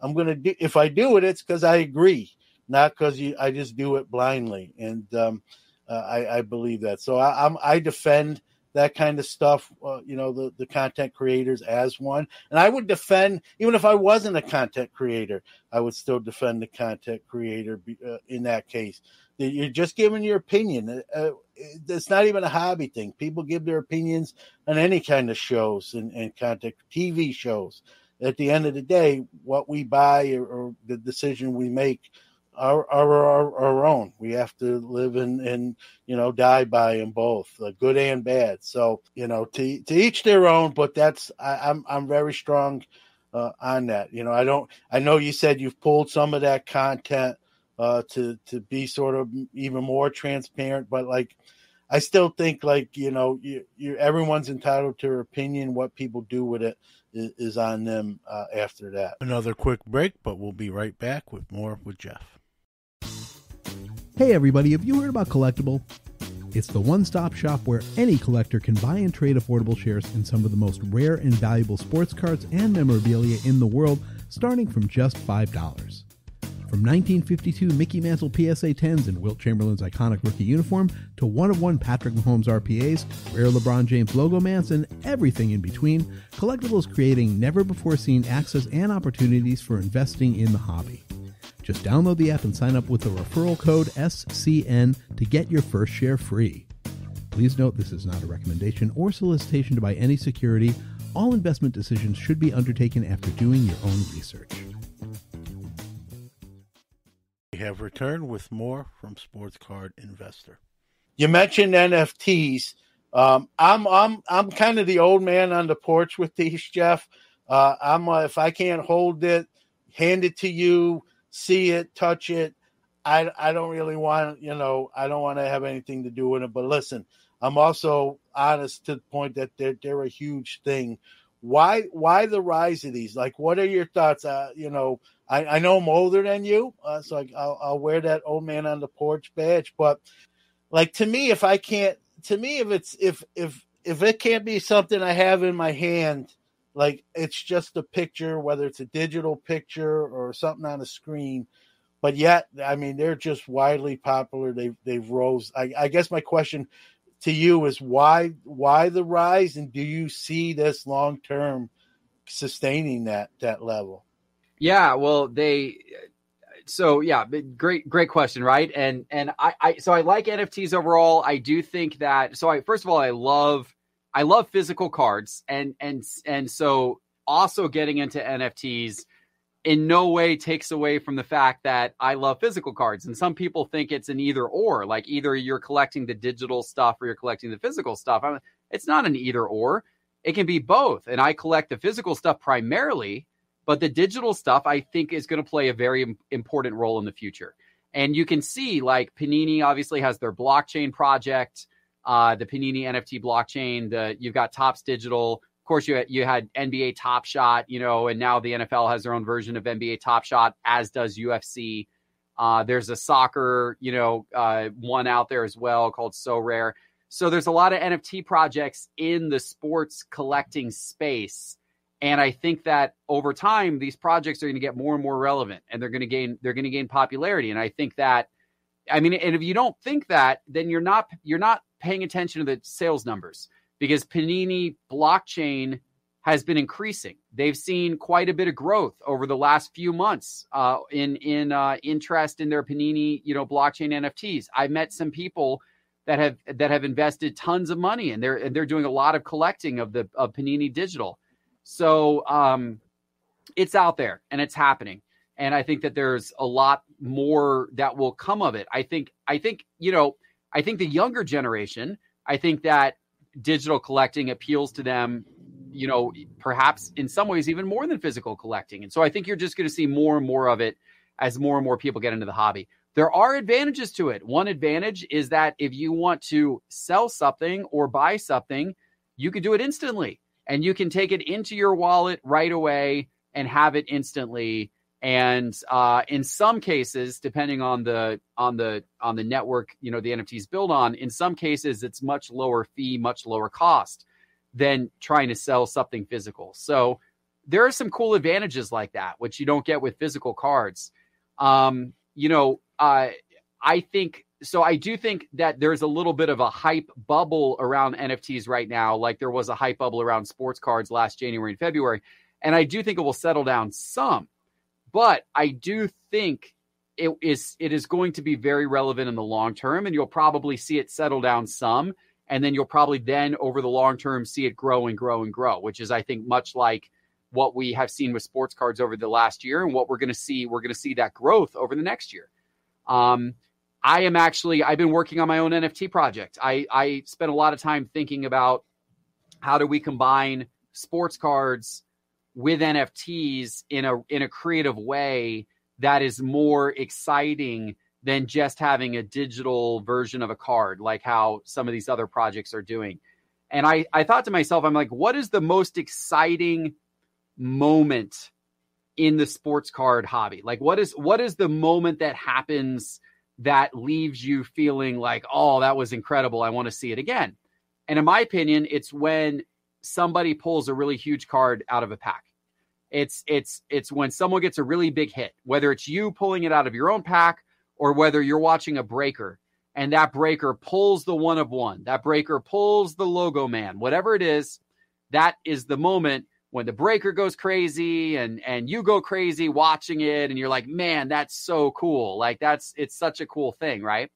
I'm going to do, if I do it, it's because I agree, not because I just do it blindly. And I believe that. So I defend that kind of stuff, the content creators as one. And I would defend, even if I wasn't a content creator, I would still defend the content creator in that case. You're just giving your opinion. It's not even a hobby thing. People give their opinions on any kind of shows and content, TV shows. At the end of the day, what we buy or the decision we make are our own. We have to live and die by them both, good and bad. So to each their own. But I'm very strong on that. I know you said you've pulled some of that content to be sort of even more transparent, but I still think everyone's entitled to their opinion. What people do with it is on them after that. Another quick break, but we'll be right back with more with Geoff. Hey everybody, have you heard about Collectible? It's the one-stop shop where any collector can buy and trade affordable shares in some of the most rare and valuable sports cards and memorabilia in the world, starting from just $5. From 1952 Mickey Mantle PSA 10s and Wilt Chamberlain's iconic rookie uniform to one-of-one Patrick Mahomes RPAs, rare LeBron James logo mats, and everything in between, Collectible is creating never-before-seen access and opportunities for investing in the hobby. Just download the app and sign up with the referral code SCN to get your first share free. Please note this is not a recommendation or solicitation to buy any security. All investment decisions should be undertaken after doing your own research. We have returned with more from Sports Card Investor. You mentioned NFTs. I'm kind of the old man on the porch with these, Geoff. If I can't hold it, hand it to you, see it, touch it, I don't really want, I don't want to have anything to do with it. But listen, I'm also honest to the point that they're a huge thing. Why the rise of these? What are your thoughts? I know I'm older than you, so I'll wear that old man on the porch badge. But to me, if it can't be something I have in my hand, it's just a picture, whether it's a digital picture or something on a screen. But yet, they're just widely popular. They've rose. I guess my question to you is why the rise, and do you see this long term sustaining that level? Yeah, well, great question, right? And I like NFTs overall. I do think that. So first of all, I love physical cards, and so also getting into NFTs in no way takes away from the fact that I love physical cards. And some people think it's an either or, either you're collecting the digital stuff or you're collecting the physical stuff. It's not an either or. It can be both. And I collect the physical stuff primarily, but the digital stuff I think is going to play a very important role in the future. And you can see Panini obviously has their blockchain project, the Panini NFT blockchain. You've got Topps Digital. Of course, you had NBA Top Shot, and now the NFL has their own version of NBA Top Shot, as does UFC. There's a soccer, one out there as well called So Rare. So there's a lot of NFT projects in the sports collecting space. And I think that over time, these projects are going to get more and more relevant, and they're going to gain popularity. And I think that, and if you don't think that, then you're not paying attention to the sales numbers, because Panini blockchain has been increasing. They've seen quite a bit of growth over the last few months in interest in their Panini, blockchain NFTs. I met some people that have invested tons of money, and they're doing a lot of collecting of Panini Digital. So it's out there and it's happening. And I think that there's a lot more that will come of it. I think the younger generation, I think that digital collecting appeals to them, perhaps in some ways even more than physical collecting. And so I think you're just going to see more and more of it as more and more people get into the hobby. There are advantages to it. One advantage is that if you want to sell something or buy something, you can do it instantly, and you can take it into your wallet right away and have it instantly. And in some cases, depending on the network, the NFTs build on, in some cases, it's much lower fee, much lower cost than trying to sell something physical. So there are some cool advantages like that, which you don't get with physical cards. I do think that there's a little bit of a hype bubble around NFTs right now, like there was a hype bubble around sports cards last January and February. And I do think it will settle down some. But I do think it is going to be very relevant in the long term, and you'll probably see it settle down some, and then you'll probably then over the long term see it grow and grow and grow, which is, I think, much like what we have seen with sports cards over the last year, and what we're going to see that growth over the next year. I've been working on my own NFT project. I spent a lot of time thinking about how do we combine sports cards with NFTs in a creative way that is more exciting than just having a digital version of a card, like how some of these other projects are doing. And I thought to myself, I'm like, what is the most exciting moment in the sports card hobby? Like, what is the moment that happens that leaves you feeling like, oh, that was incredible, I want to see it again? And in my opinion, it's when somebody pulls a really huge card out of a pack. It's when someone gets a really big hit, whether it's you pulling it out of your own pack or whether you're watching a breaker and that breaker pulls the one of one, that breaker pulls the logo man, whatever it is, that is the moment when the breaker goes crazy and you go crazy watching it. And you're like, man, that's so cool. Like it's such a cool thing. Right.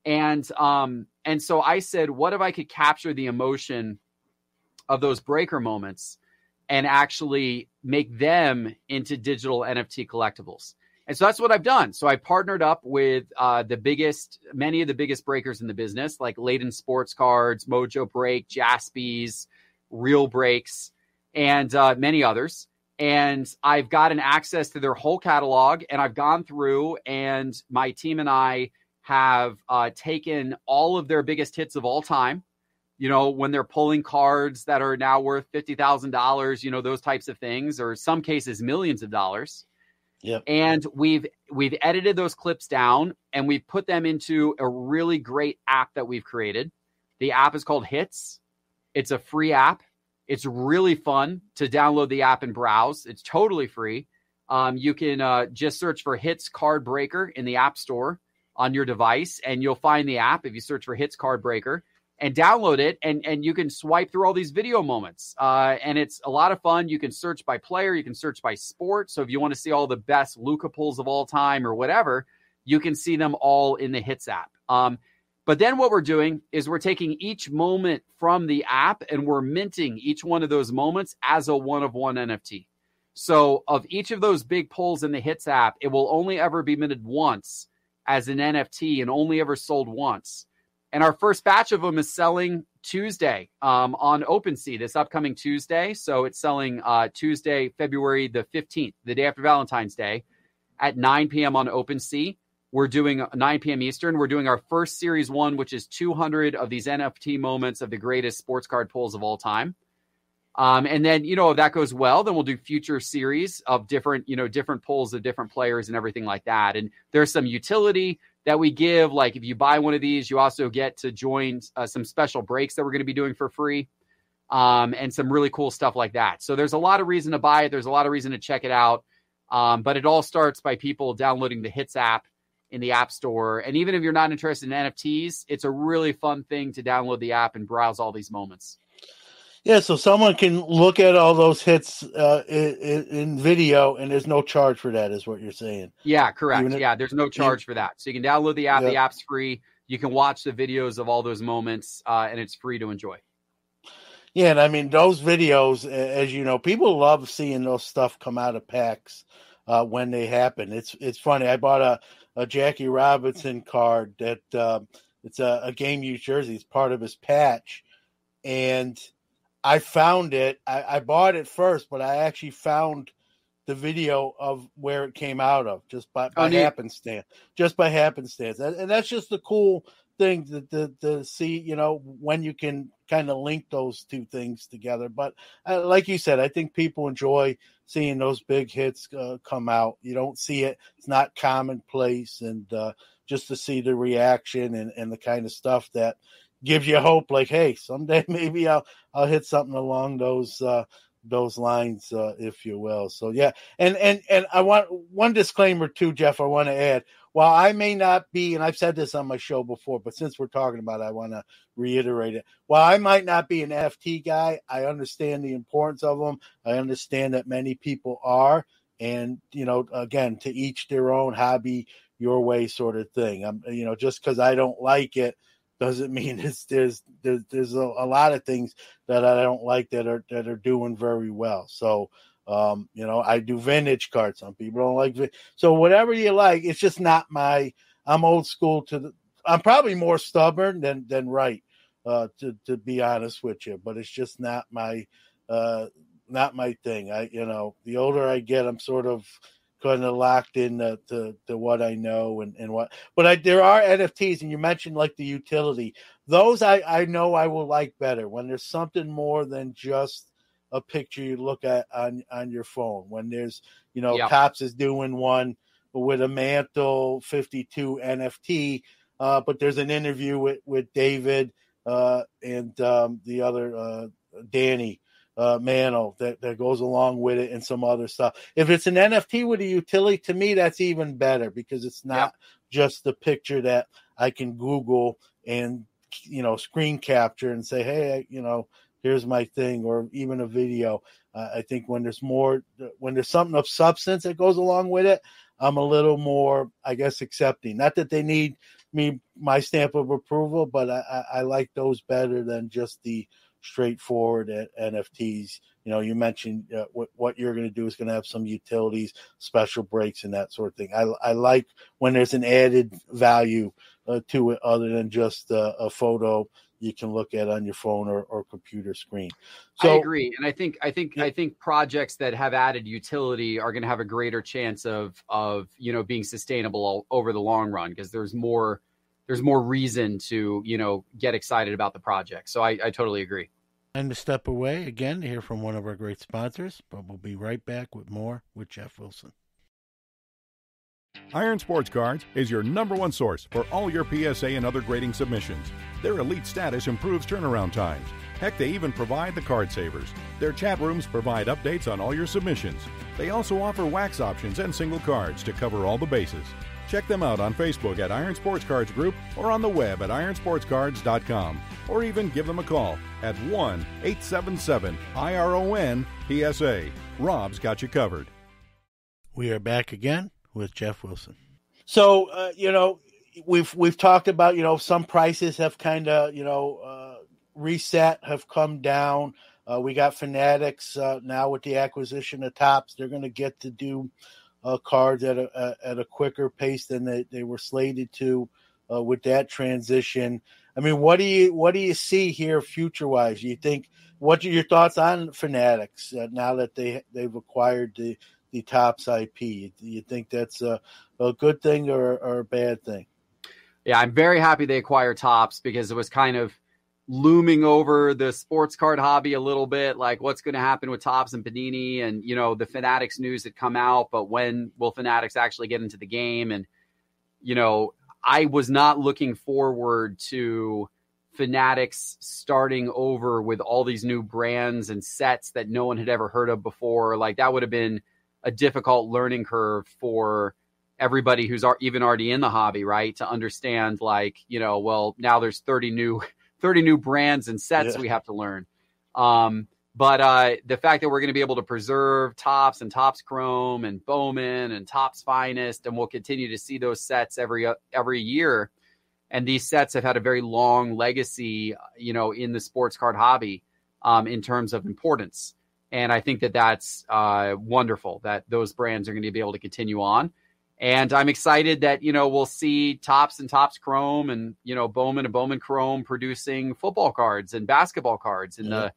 And so I said, what if I could capture the emotion of those breaker moments and actually make them into digital NFT collectibles? And so that's what I've done. So I partnered up with many of the biggest breakers in the business, like Layton Sports Cards, Mojo Break, Jaspys, Real Breaks, and many others. And I've gotten access to their whole catalog, and I've gone through, and my team and I have taken all of their biggest hits of all time. When they're pulling cards that are now worth $50,000, those types of things, or some cases millions of dollars. Yep. And we've edited those clips down, and we've put them into a really great app that we've created. The app is called Hits. It's a free app. It's really fun to download the app and browse. It's totally free. You can just search for Hits Card Breaker in the App Store on your device, and you'll find the app if you search for Hits Card Breaker. And download it, and you can swipe through all these video moments. And it's a lot of fun. You can search by player. You can search by sport. So if you want to see all the best Luka pulls of all time or whatever, you can see them all in the Hits app. But then what we're doing is we're taking each moment from the app and we're minting each one of those moments as a one-of-one NFT. So of each of those big pulls in the Hits app, it will only ever be minted once as an NFT and only ever sold once. And our first batch of them is selling Tuesday on OpenSea, this upcoming Tuesday. So it's selling Tuesday, February the 15th, the day after Valentine's Day at 9 p.m. on OpenSea. We're doing 9 p.m. Eastern. We're doing our first Series 1, which is 200 of these NFT moments of the greatest sports card pulls of all time. And then, if that goes well, then we'll do future series of different pulls of different players and everything like that. And there's some utility that we give. Like if you buy one of these, you also get to join some special breaks that we're going to be doing for free, and some really cool stuff like that. So there's a lot of reason to buy it. There's a lot of reason to check it out. But it all starts by people downloading the Hits app in the App Store. And even if you're not interested in NFTs, it's a really fun thing to download the app and browse all these moments. Yeah, so someone can look at all those hits in video, and there's no charge for that, is what you're saying. Yeah, correct. There's no charge for that. So you can download the app. Yep. The app's free. You can watch the videos of all those moments, and it's free to enjoy. Yeah, and I mean, those videos, as you know, people love seeing those stuff come out of packs when they happen. It's funny. I bought a Jackie Robinson card that it's a game used jersey. It's part of his patch, and I found it. I bought it first, but I actually found the video of where it came out of just by happenstance, and that's just the cool thing to see, you know, when you can kind of link those two things together. But like you said, I think people enjoy seeing those big hits come out. You don't see it; it's not commonplace, and just to see the reaction and the kind of stuff that gives you hope, like, hey, someday maybe I'll hit something along those lines, if you will. So yeah, and I want one disclaimer too, Jeff. I want to add, while I may not be, and I've said this on my show before, but since we're talking about it, I want to reiterate it. While I might not be an NFT guy, I understand the importance of them. I understand that many people are, and you know, again, to each their own, hobby your way sort of thing. I'm, you know, just because I don't like it doesn't mean there's a lot of things that I don't like that are doing very well. So, you know, I do vintage cards. Some people don't like so whatever you like. It's just not my. I'm old school I'm probably more stubborn than right, to be honest with you. But it's just not my thing. You know, the older I get, I'm sort of kind of locked in to what I know and what, but there are NFTs, and you mentioned like the utility. Those I know I will like better when there's something more than just a picture you look at on your phone. When there's, you know, Topps is doing one with a Mantle 52 NFT, but there's an interview with David and the other Danny Mano that goes along with it, and some other stuff. If it's an NFT with a utility, to me that's even better, because it's not just the picture that I can Google and, you know, screen capture and say, hey, you know, here's my thing, or even a video. I think when there's something of substance that goes along with it, I'm a little more, I guess, accepting. Not that they need my stamp of approval, but I like those better than just the straightforward NFTs. You know, you mentioned what you're going to do is going to have some utilities, special breaks, and that sort of thing. I like when there's an added value to it, other than just a photo you can look at on your phone or computer screen. So, I agree, and I think projects that have added utility are going to have a greater chance of you know, being sustainable over the long run, because there's more reason to, you know, get excited about the project. So I totally agree. Time to step away again to hear from one of our great sponsors, but we'll be right back with more with Geoff Wilson. Iron Sports Cards is your #1 source for all your PSA and other grading submissions. Their elite status improves turnaround times. Heck, they even provide the card savers. Their chat rooms provide updates on all your submissions. They also offer wax options and single cards to cover all the bases. Check them out on Facebook at Iron Sports Cards Group, or on the web at ironsportscards.com, or even give them a call at 1-877-IRON-PSA. Rob's got you covered. We are back again with Geoff Wilson. So, you know, we've talked about, you know, some prices have kind of, you know, reset, have come down. We got Fanatics now with the acquisition of Topps. They're going to get to do cards at a quicker pace than they were slated to with that transition. I mean, what do you see here future wise? Do you think, what are your thoughts on Fanatics now that they've acquired the Topps IP? Do you think that's a good thing or a bad thing? Yeah, I'm very happy they acquired Topps, because it was kind of looming over the sports card hobby a little bit, like what's going to happen with Topps and Panini, and, you know, the Fanatics news had come out, but when will Fanatics actually get into the game? And, you know, I was not looking forward to Fanatics starting over with all these new brands and sets that no one had ever heard of before. Like, that would have been a difficult learning curve for everybody who's even already in the hobby, right? To understand, like, you know, well, now there's 30 new brands and sets we have to learn. But the fact that we're going to be able to preserve Topps and Topps Chrome and Bowman and Topps Finest, and we'll continue to see those sets every year. And these sets have had a very long legacy, you know, in the sports card hobby in terms of importance. And I think that that's wonderful that those brands are going to be able to continue on. And I'm excited that, you know, we'll see Topps and Topps Chrome and, you know, Bowman and Bowman Chrome producing football cards and basketball cards in the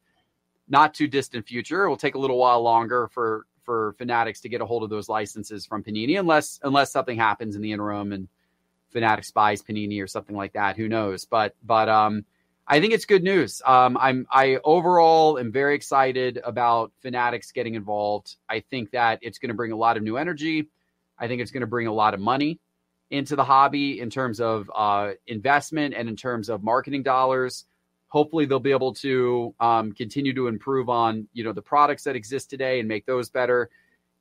not too distant future. It will take a little while longer for for Fanatics to get a hold of those licenses from Panini, unless something happens in the interim and Fanatics buys Panini or something like that. Who knows? But I think it's good news. I overall am very excited about Fanatics getting involved. I think that it's going to bring a lot of new energy. I think it's going to bring a lot of money into the hobby in terms of investment and in terms of marketing dollars. Hopefully they'll be able to continue to improve on, the products that exist today and make those better.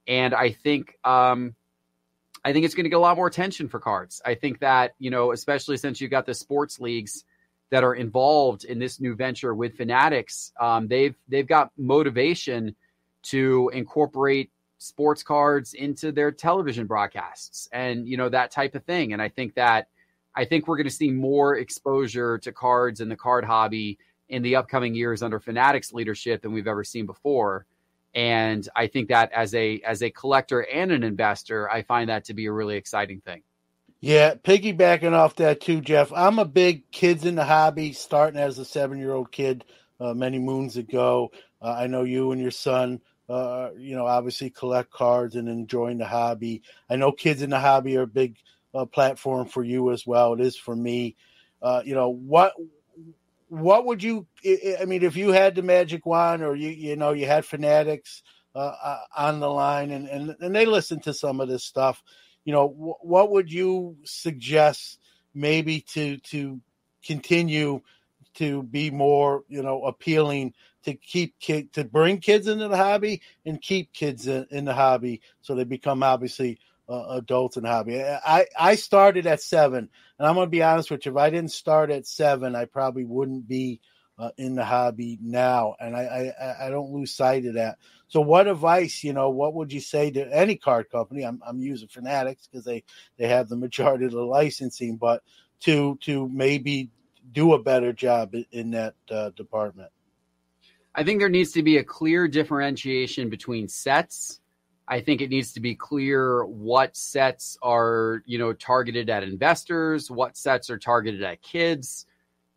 And I think it's going to get a lot more attention for cards. I think that, especially since you've got the sports leagues that are involved in this new venture with Fanatics, they've got motivation to incorporate sports cards into their television broadcasts and, that type of thing. And I think we're going to see more exposure to cards and the card hobby in the upcoming years under Fanatics leadership than we've ever seen before. And I think that as a collector and an investor, I find that to be a really exciting thing. Yeah, piggybacking off that too, Geoff. I'm a big kids in the hobby, starting as a 7-year-old kid many moons ago. I know you and your son, obviously collect cards and enjoying the hobby. I know kids in the hobby are a big platform for you as well. It is for me. What would you? I mean, if you had the magic wand, or you had Fanatics on the line, and they listen to some of this stuff. What would you suggest maybe to continue to be more, appealing to bring kids into the hobby and keep kids in the hobby so they become obviously adults in the hobby. I started at 7, and I'm going to be honest with you. If I didn't start at 7, I probably wouldn't be in the hobby now, and I don't lose sight of that. So what advice, what would you say to any card company? I'm using Fanatics because they have the majority of the licensing, but to maybe do a better job in that department? I think there needs to be a clear differentiation between sets. I think it needs to be clear what sets are, targeted at investors, what sets are targeted at kids,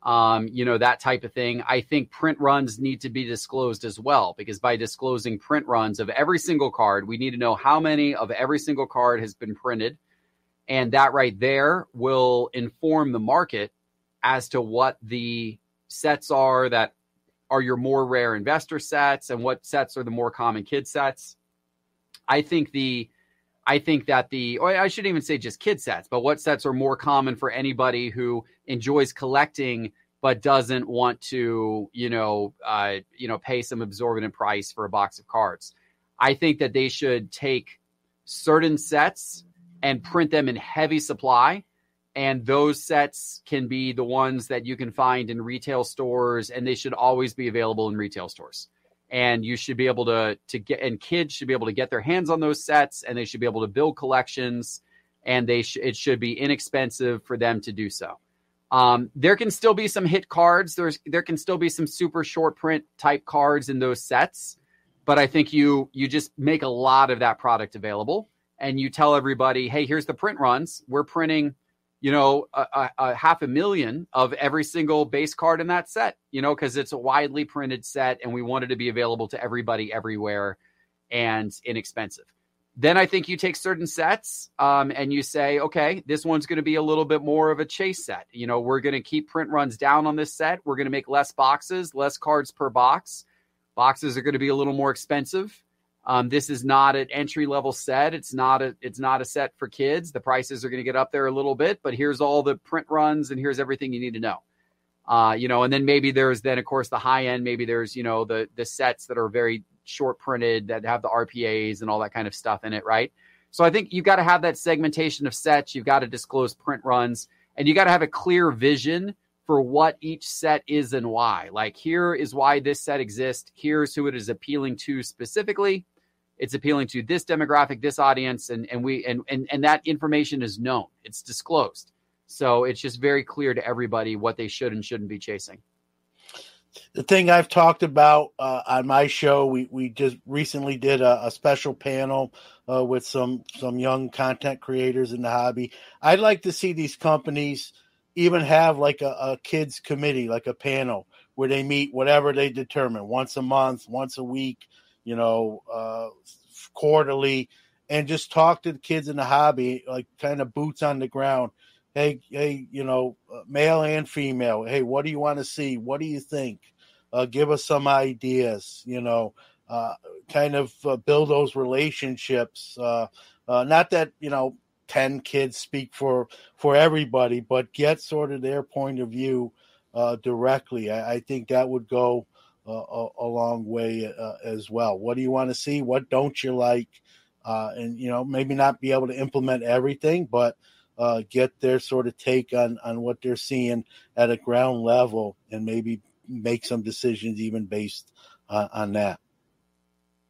that type of thing. I think print runs need to be disclosed as well, because by disclosing print runs of every single card, we need to know how many of every single card has been printed. And that right there will inform the market as to what the sets are that are your more rare investor sets and what sets are the more common kid sets. I shouldn't even say just kid sets, but what sets are more common for anybody who enjoys collecting but doesn't want to, pay some exorbitant price for a box of cards. I think that they should take certain sets and print them in heavy supply. And those sets can be the ones that you can find in retail stores, and they should always be available in retail stores. And you should be able to get, and kids should be able to get their hands on those sets, and they should be able to build collections, and it should be inexpensive for them to do so. There can still be some hit cards. There can still be some super short print type cards in those sets, but I think you just make a lot of that product available, and you tell everybody, hey, here's the print runs. We're printing, a 500,000 of every single base card in that set, because it's a widely printed set and we want it to be available to everybody everywhere and inexpensive. Then I think you take certain sets and you say, okay, this one's going to be a little bit more of a chase set. We're going to keep print runs down on this set. We're going to make less boxes, less cards per box. Boxes are going to be a little more expensive. This is not an entry-level set. It's not a set for kids. The prices are going to get up there a little bit, but here's all the print runs and here's everything you need to know. And then maybe there's of course, the high end. Maybe there's, the sets that are very short printed that have the RPAs and all that kind of stuff in it, right? So I think you've got to have that segmentation of sets. You've got to disclose print runs, and you got to have a clear vision for what each set is and why. Like, here is why this set exists. Here's who it is appealing to specifically. It's appealing to this demographic, this audience, and that information is known. It's disclosed. So it's just very clear to everybody what they should and shouldn't be chasing. The thing I've talked about on my show, we just recently did a special panel with some young content creators in the hobby. I'd like to see these companies even have like a kids committee, like a panel where they meet whatever they determine, once a month, once a week, quarterly, and just talk to the kids in the hobby, like kind of boots on the ground. Hey, male and female. Hey, what do you want to see? What do you think? Give us some ideas, kind of build those relationships. Not that, 10 kids speak for everybody, but get sort of their point of view directly. I think that would go a long way as well. What do you want to see? What don't you like? And, maybe not be able to implement everything, but get their sort of take on what they're seeing at a ground level, and maybe make some decisions even based on that.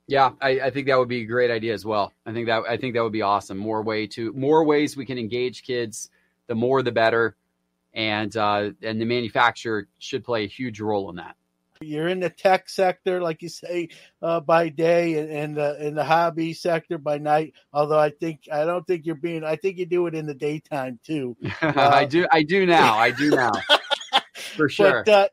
Yeah, I think that would be a great idea as well. I think that would be awesome. More ways we can engage kids, the more the better, and the manufacturer should play a huge role in that. You're in the tech sector, like you say, by day, and in the hobby sector by night. Although I think you do it in the daytime too. I do now. For sure. But,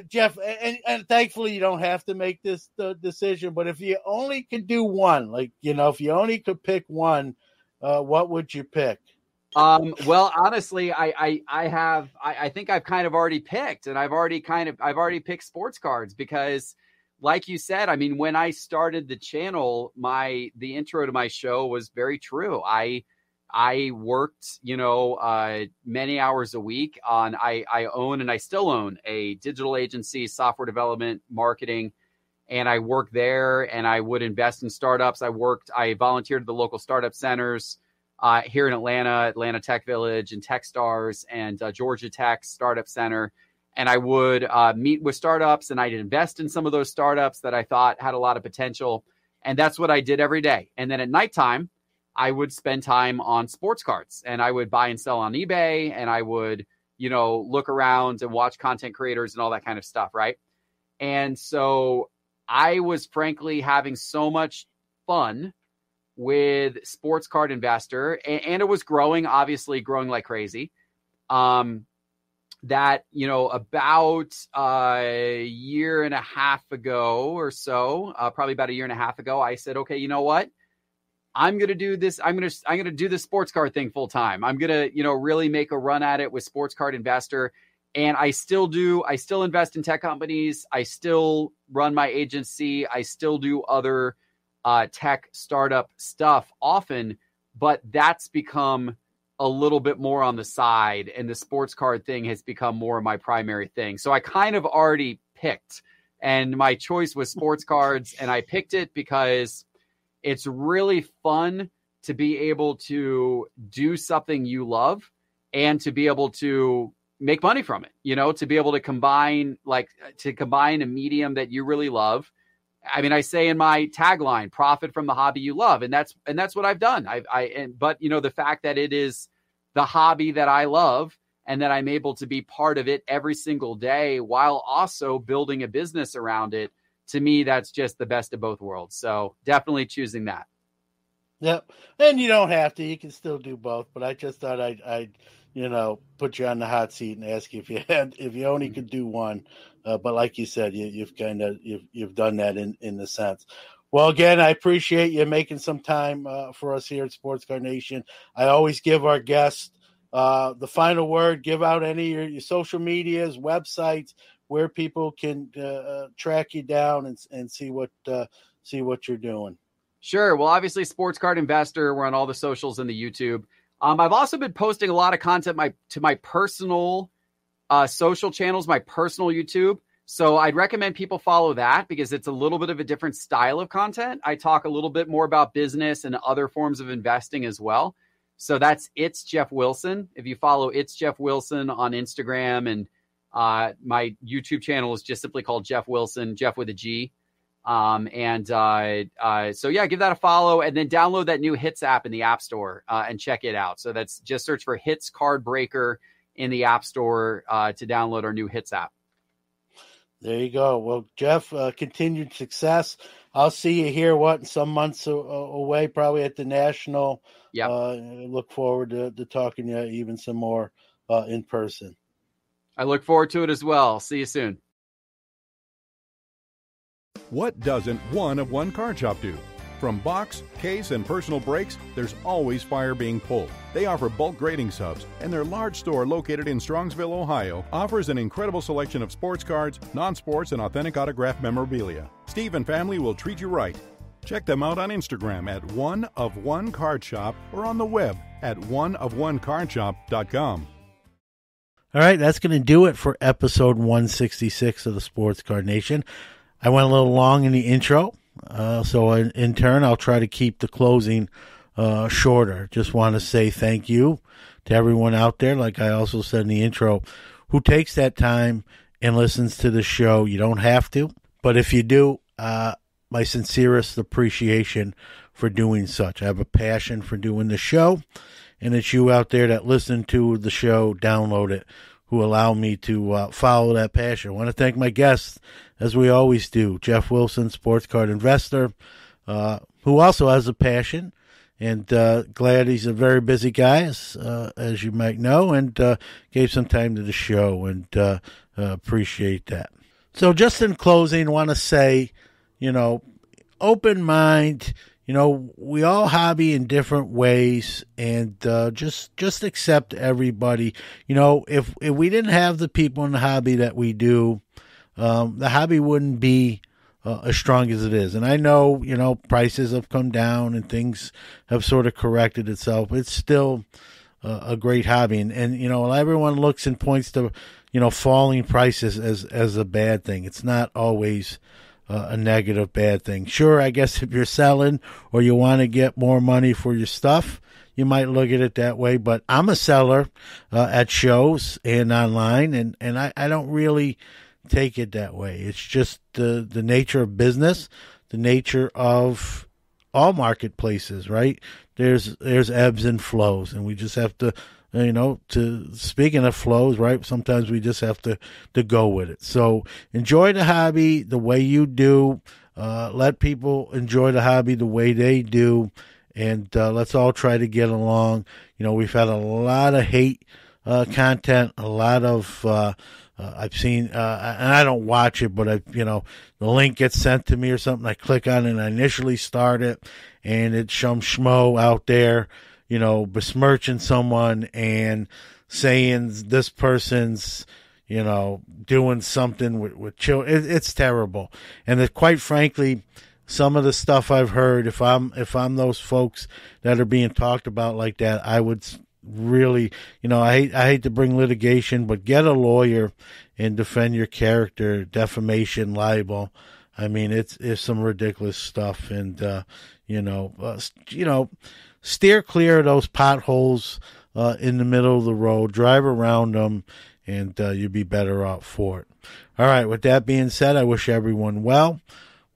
Geoff, and thankfully you don't have to make this decision, but if you only could do one, if you only could pick one, what would you pick? Well, honestly, I think I've kind of already picked, and I've already picked sports cards, because like you said, I mean, when I started the channel, the intro to my show was very true. I worked, many hours a week I own, and I still own, a digital agency, software development, marketing. And I worked there, and I would invest in startups. I volunteered at the local startup centers here in Atlanta Tech Village, and Techstars, and Georgia Tech Startup Center. And I would meet with startups, and I'd invest in some of those startups that I thought had a lot of potential. And that's what I did every day. And then at nighttime, I would spend time on sports cards, and I would buy and sell on eBay, and I would, look around and watch content creators and all that kind of stuff. Right. And so I was frankly having so much fun with Sports Card Investor, and it was growing like crazy. That, about a year and a half ago or so, probably about a year and a half ago, I said, okay, you know what? I'm going to do this. I'm going to do the sports card thing full time. I'm going to, really make a run at it with Sports Card Investor. And I still invest in tech companies. I still run my agency. I still do other tech startup stuff often, but that's become a little bit more on the side, and the sports card thing has become more of my primary thing. So I kind of already picked, and my choice was sports cards, and I picked it because it's really fun to be able to do something you love and to be able to make money from it, to be able to combine a medium that you really love. I mean, I say in my tagline, profit from the hobby you love. And that's what I've done. But the fact that it is the hobby that I love, and that I'm able to be part of it every single day while also building a business around it, to me, that's just the best of both worlds. So definitely choosing that. Yep. And you don't have to, you can still do both, but I just thought I'd put you on the hot seat and ask you if you only could do one. But like you said, you've done that in the sense. Well, again, I appreciate you making some time for us here at Sports Card Nation. I always give our guests the final word. Give out any of your social medias, websites, where people can track you down and see what you're doing. Sure. Well, obviously, Sports Card Investor. We're on all the socials and the YouTube. I've also been posting a lot of content to my personal social channels, my personal YouTube. So I'd recommend people follow that, because it's a little bit of a different style of content. I talk a little bit more about business and other forms of investing as well. So that's It's Geoff Wilson. If you follow It's Geoff Wilson on Instagram, and my YouTube channel is just simply called Geoff Wilson, Geoff with a G. So yeah, give that a follow, and then download that new Hits app in the App Store and check it out. So that's just search for Hits Card Breaker in the App Store to download our new Hits app. There you go. Well, Geoff, continued success. I'll see you here, in some months away, probably at the National. Yeah. Look forward to talking to you even some more in person. I look forward to it as well. See you soon. What doesn't one of one card shop do? From box, case, and personal brakes, there's always fire being pulled. They offer bulk grading subs, and their large store located in Strongsville, Ohio, offers an incredible selection of sports cards, non-sports, and authentic autographed memorabilia. Steve and family will treat you right. Check them out on Instagram at One of One Card Shop or on the web at oneofOneCardShop.com. All right, that's going to do it for episode 166 of the Sports Card Nation. I went a little long in the intro, so in turn, I'll try to keep the closing shorter. Just want to say thank you to everyone out there, like I also said in the intro, who takes that time and listens to the show. You don't have to, but if you do, my sincerest appreciation for doing such. I have a passion for doing the show, and it's you out there that listen to the show, download it, who allow me to follow that passion. I want to thank my guests, as we always do, Geoff Wilson, sports card investor, who also has a passion, and glad he's a very busy guy, as you might know, and gave some time to the show, and appreciate that. So just in closing, I want to say, open mind. We all hobby in different ways, and just accept everybody. If we didn't have the people in the hobby that we do, the hobby wouldn't be as strong as it is. And I know, prices have come down and things have sort of corrected itself. It's still a great hobby, and everyone looks and points to falling prices as a bad thing. It's not always a negative bad thing. Sure, I guess if you're selling or you want to get more money for your stuff, you might look at it that way. But I'm a seller at shows and online, and I don't really take it that way. It's just the nature of business, the nature of all marketplaces, right? There's ebbs and flows, and we just have to, speaking of flows, right? Sometimes we just have to go with it. So enjoy the hobby the way you do. Let people enjoy the hobby the way they do. And let's all try to get along. We've had a lot of hate content, a lot of I've seen, and I don't watch it, but the link gets sent to me or something. I click on it and I initially start it, and it's some schmo out there, besmirching someone and saying this person's, doing something with children. It's terrible. And quite frankly, some of the stuff I've heard, if I'm those folks that are being talked about like that, I would really, I hate to bring litigation, but get a lawyer and defend your character, defamation, libel. I mean, it's some ridiculous stuff, and steer clear of those potholes in the middle of the road. Drive around them, and you'll be better off for it. All right. With that being said, I wish everyone well.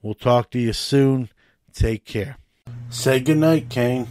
We'll talk to you soon. Take care. Say goodnight, Kane.